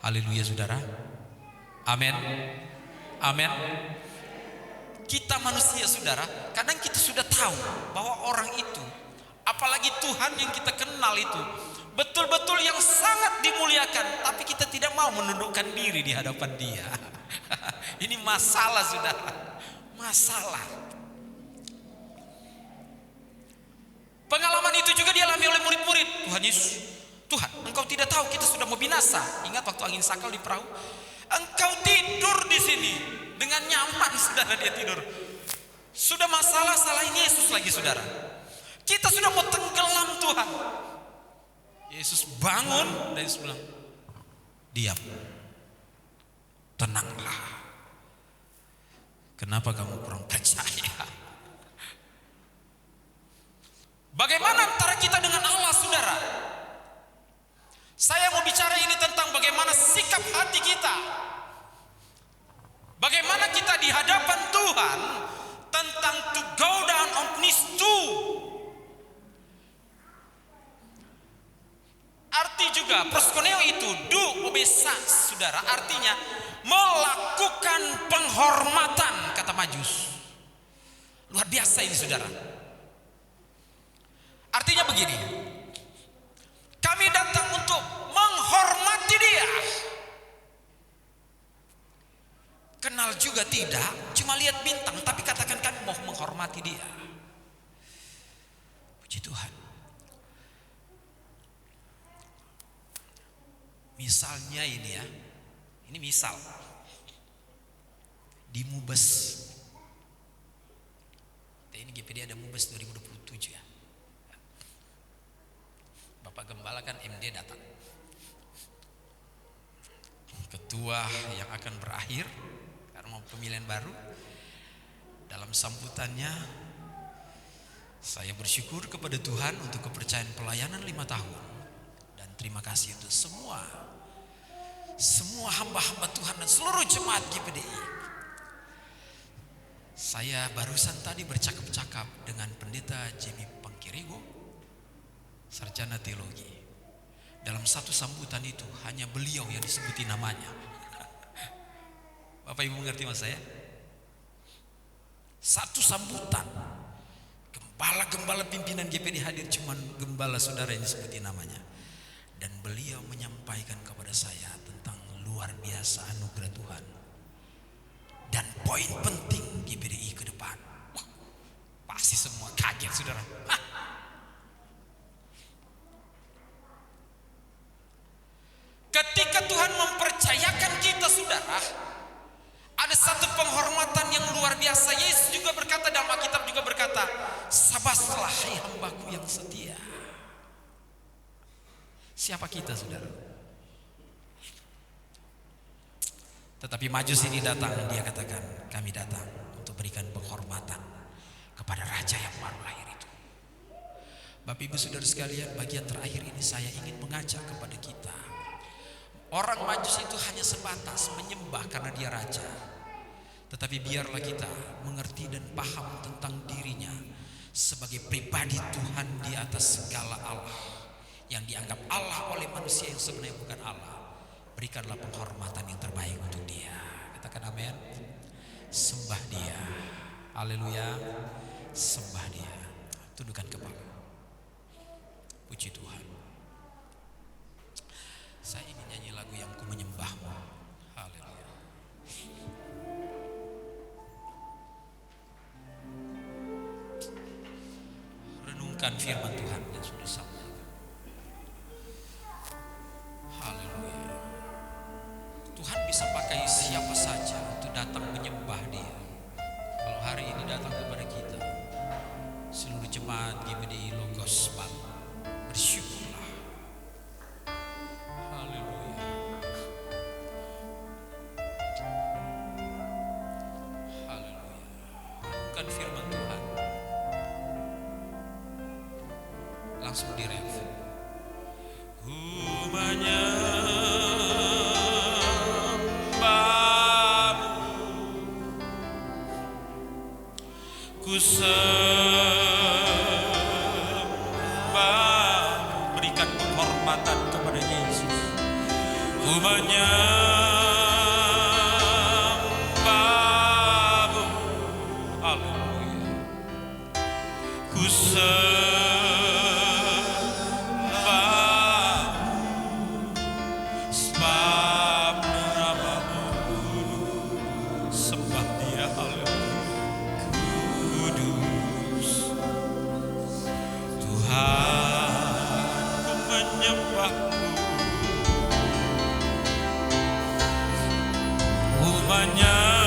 S2: Haleluya saudara. Amin. Amin. Kita manusia saudara, kadang kita sudah tahu bahwa orang itu, apalagi Tuhan yang kita kenal itu, betul-betul yang sangat dimuliakan, tapi kita tidak mau menundukkan diri di hadapan dia. Ini masalah saudara, masalah. Pengalaman itu juga dialami oleh murid-murid Tuhan Yesus. Tuhan, engkau tidak tahu kita sudah mau binasa. Ingat waktu angin sakal di perahu, engkau tidur di sini dengan nyaman, saudara, dia tidur. Sudah masalah, salahin Yesus lagi saudara. Kita sudah mau tenggelam Tuhan. Yesus bangun dan Yesus bilang, diam, tenanglah. Kenapa kamu kurang percaya? Bagaimana antara kita dengan Allah saudara? Saya mau bicara ini tentang bagaimana sikap hati kita. Bagaimana kita di hadapan Tuhan tentang to go down on knees too. Arti juga proskuneo itu do obesas saudara, artinya melakukan penghormatan, kata Majus. Luar biasa ini saudara. Artinya begini, kami datang untuk menghormati dia. Kenal juga tidak, cuma lihat bintang, tapi katakan kami mau menghormati dia. Puji Tuhan. Misalnya ini ya, ini misal di Mubes, ini GPD ada Mubes 2027 ya. Bapak Gembala kan MD datang, ketua yang akan berakhir karena mau pemilihan baru. Dalam sambutannya, saya bersyukur kepada Tuhan untuk kepercayaan pelayanan 5 tahun, dan terima kasih untuk semua hamba-hamba Tuhan dan seluruh jemaat GPDI. Saya barusan tadi bercakap-cakap dengan pendeta Jimmy Pangkirigo, sarjana teologi. Dalam satu sambutan itu hanya beliau yang disebutin namanya. Bapak Ibu mengerti mas saya? Satu sambutan, gembala-gembala pimpinan GPD hadir, cuman gembala saudara yang disebutin namanya. Dan beliau menyampaikan kepada saya tentang luar biasa anugerah Tuhan dan poin penting GPDI ke depan. Wah, pasti semua kaget saudara. Ketika Tuhan mempercayakan kita saudara, ada satu penghormatan yang luar biasa. Yesus juga berkata, dalam Alkitab juga berkata, sabaslah hai hambaku yang setia. Siapa kita saudara? Tetapi Majus ini datang, dia katakan, kami datang untuk berikan penghormatan kepada Raja yang baru lahir itu. Bapak Ibu saudara sekalian, bagian terakhir ini saya ingin mengajak kepada kita. Orang Majus itu hanya sebatas menyembah karena dia raja. Tetapi biarlah kita mengerti dan paham tentang dirinya sebagai pribadi Tuhan di atas segala Allah, yang dianggap Allah oleh manusia yang sebenarnya bukan Allah. Berikanlah penghormatan yang terbaik untuk dia. Katakan amin. Sembah dia. Haleluya. Sembah dia. Tundukkan kepala. Puji Tuhan. merenungkan firman Tuhan yang sudah disampaikan. Haleluya. Tuhan bisa pakai siapa saja untuk datang menyembah Dia. Kalau hari ini datang kepada kita, seluruh jemaat GBDI Logos Palu, bersyukurlah. Haleluya. Haleluya. Renungkan firman Tuhan. Langsung diref. Ku menyembahmu, ku sembah, berikan penghormatan kepada Yesus. Ku menyembahmu, haleluya. Ku sembah Dia, haleluya. Kudus Tuhan, ku menyembahmu, ku menyembahmu,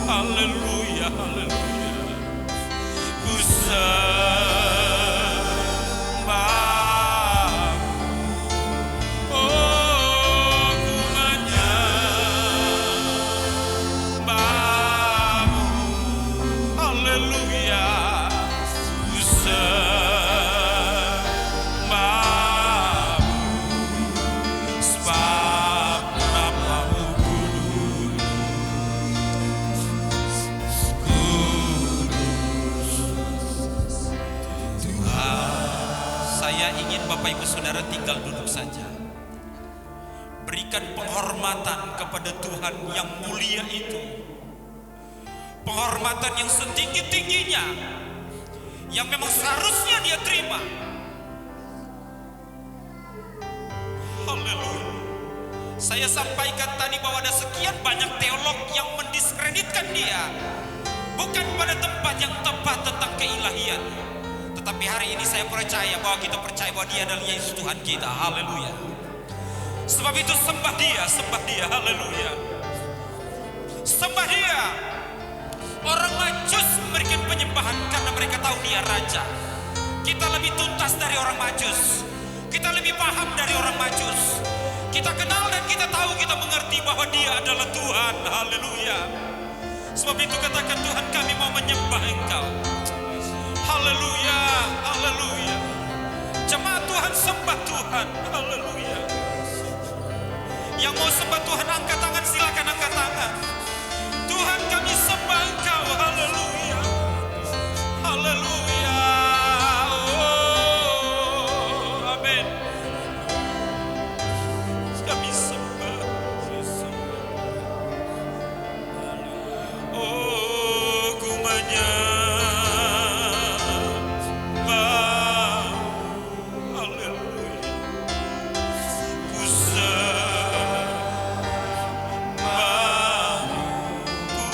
S2: haleluya, haleluya. Ku saya ingin Bapak Ibu Saudara tinggal duduk saja. Berikan penghormatan kepada Tuhan yang mulia itu. Penghormatan yang setinggi-tingginya, yang memang seharusnya Dia terima. Haleluya. Saya sampaikan tadi bahwa ada sekian banyak teolog yang mendiskreditkan Dia, bukan pada tempat yang tepat tentang keilahian. Tetapi hari ini saya percaya bahwa kita percaya bahwa Dia adalah Yesus Tuhan kita. Haleluya. Sebab itu sembah Dia, haleluya. Sembah Dia. Orang Majus memberikan penyembahan karena mereka tahu Dia Raja. Kita lebih tuntas dari orang Majus. Kita lebih paham dari orang Majus. Kita kenal dan kita tahu, kita mengerti bahwa Dia adalah Tuhan. Haleluya. Sebab itu katakan, Tuhan, kami mau menyembah Engkau. Haleluya, haleluya. Jemaat Tuhan, sembah Tuhan. Haleluya. Yang mau sembah Tuhan angkat tangan, silakan angkat tangan. Tuhan, kami sembah Engkau. Haleluya. Haleluya. Oh, amin. Kami sembah. Oh, ku menyembah. Haleluya. Ku sembah. Ku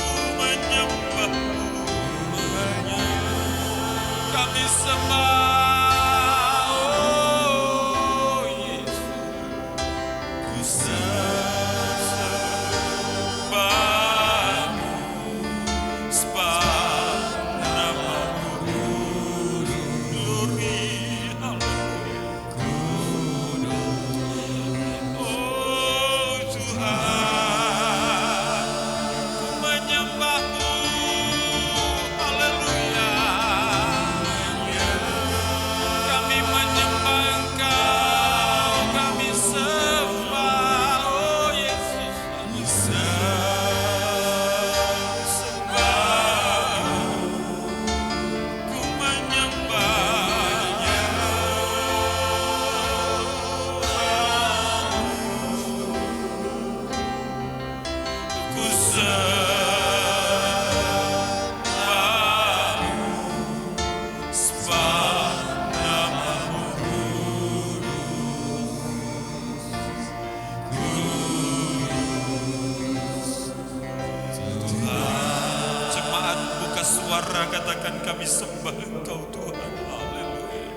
S3: bersuara, katakan kami sembah Engkau Tuhan. Haleluya.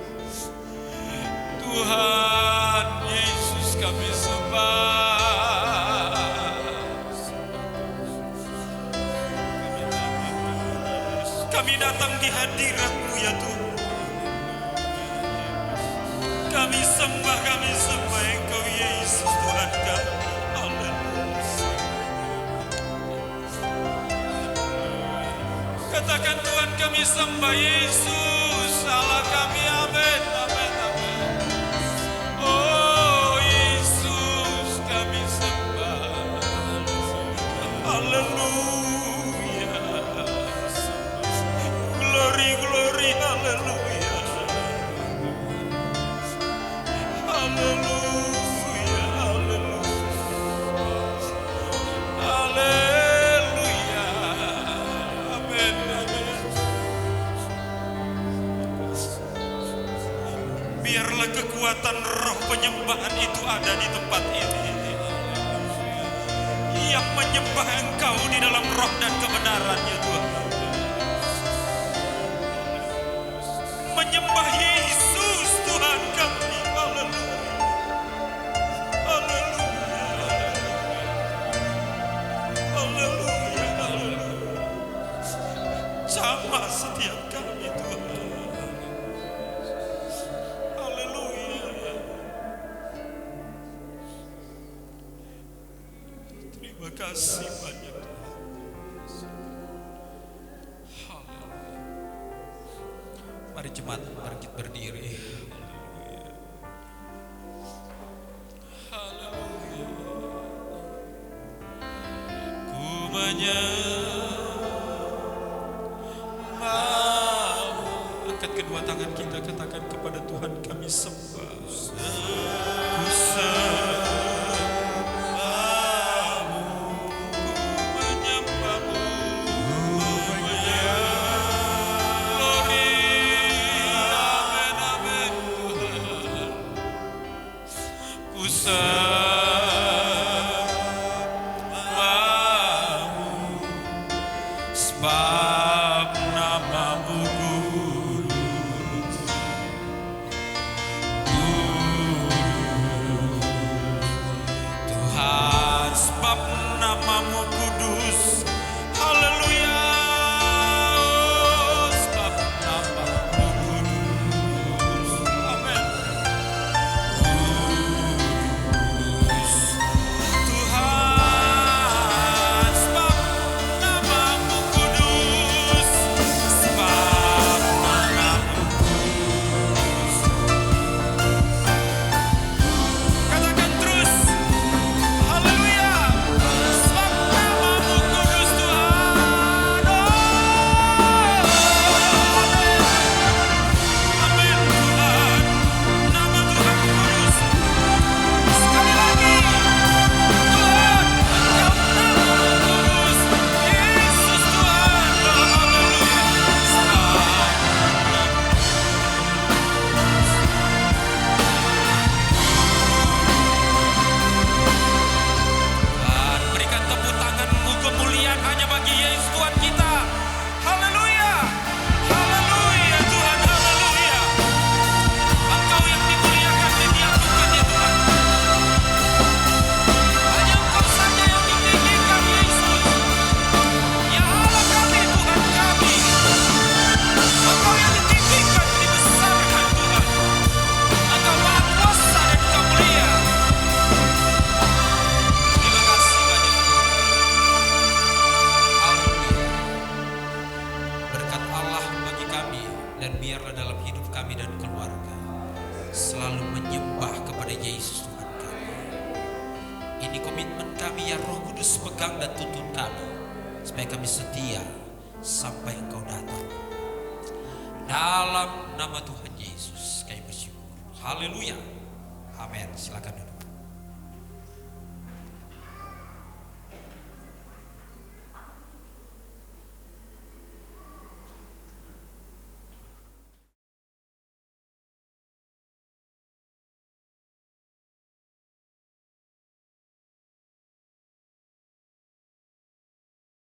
S3: Tuhan Yesus kami sembah. Kami datang di hadirat-Mu ya Tuhan. Kami sembah Engkau Yesus Tuhan kami. Katakan Tuhan kami sembah Yesus, Allah kami, amin, amin, amin. Oh Yesus kami sembah, haleluya. Glory, glory, haleluya. Haleluya, haleluya. Haleluya. Amin, amin. Biarlah kekuatan roh penyembahan itu ada di tempat ini. Yang menyembah Engkau di dalam roh dan kebenaran ya Tuhan. Menyembah Yesus Tuhan kami. Haleluya. Haleluya. Haleluya. Haleluya. Jamah setiap kami Tuhan. Haleluya. Terima kasih banyak Tuhan. Haleluya. Mari jemaat bangkit berdiri. Haleluya. Ku menyembah. Angkat kedua tangan kita, katakan kepada Tuhan kami sembah. Ku sembahmu, ku menyembahmu, glory, amin, amin Tuhan. Ku sembahmu, sebab namamu kudus. Tuhan, sebab namamu kudus. Haleluya. Oh, sebab namamu kudus. Amin. Kudus. Tuhan, sebab namamu kudus. Sebab namamu kudus. Katakan terus. Haleluya. Sebab namamu kudus Tuhan. Oh, amin. Amin Tuhan. Nama Tuhan kudus. Sekali lagi. Tuhan, Engkau namamu kudus. Yesus Tuhan. Oh, haleluya. Tuhan, berikan tepuk tanganmu kemuliaan hanya bagi Yesus Tuhan kita. Haleluya. Haleluya Tuhan, haleluya. Engkau yang dimuliakan dan diagungkan ya Tuhan. Hanya Engkau saja yang ditinggikan Yesus. Ya Allah kami, Tuhan kami. Engkau yang ditinggikan, dibesarkan Tuhan. Engkau Maha Kuasa dan Engkau mulia. Terima kasih banyak. Haleluya. Berkat Allah bagi kami, dan biarlah dalam hidup kami dan keluarga selalu menyembah kepada Yesus Tuhan kami. Ini komitmen kami ya Roh Kudus, pegang dan tuntun kami supaya kami setia sampai Engkau datang. Dalam nama Tuhan Yesus kami bersyukur. Haleluya. Amin. Silakan.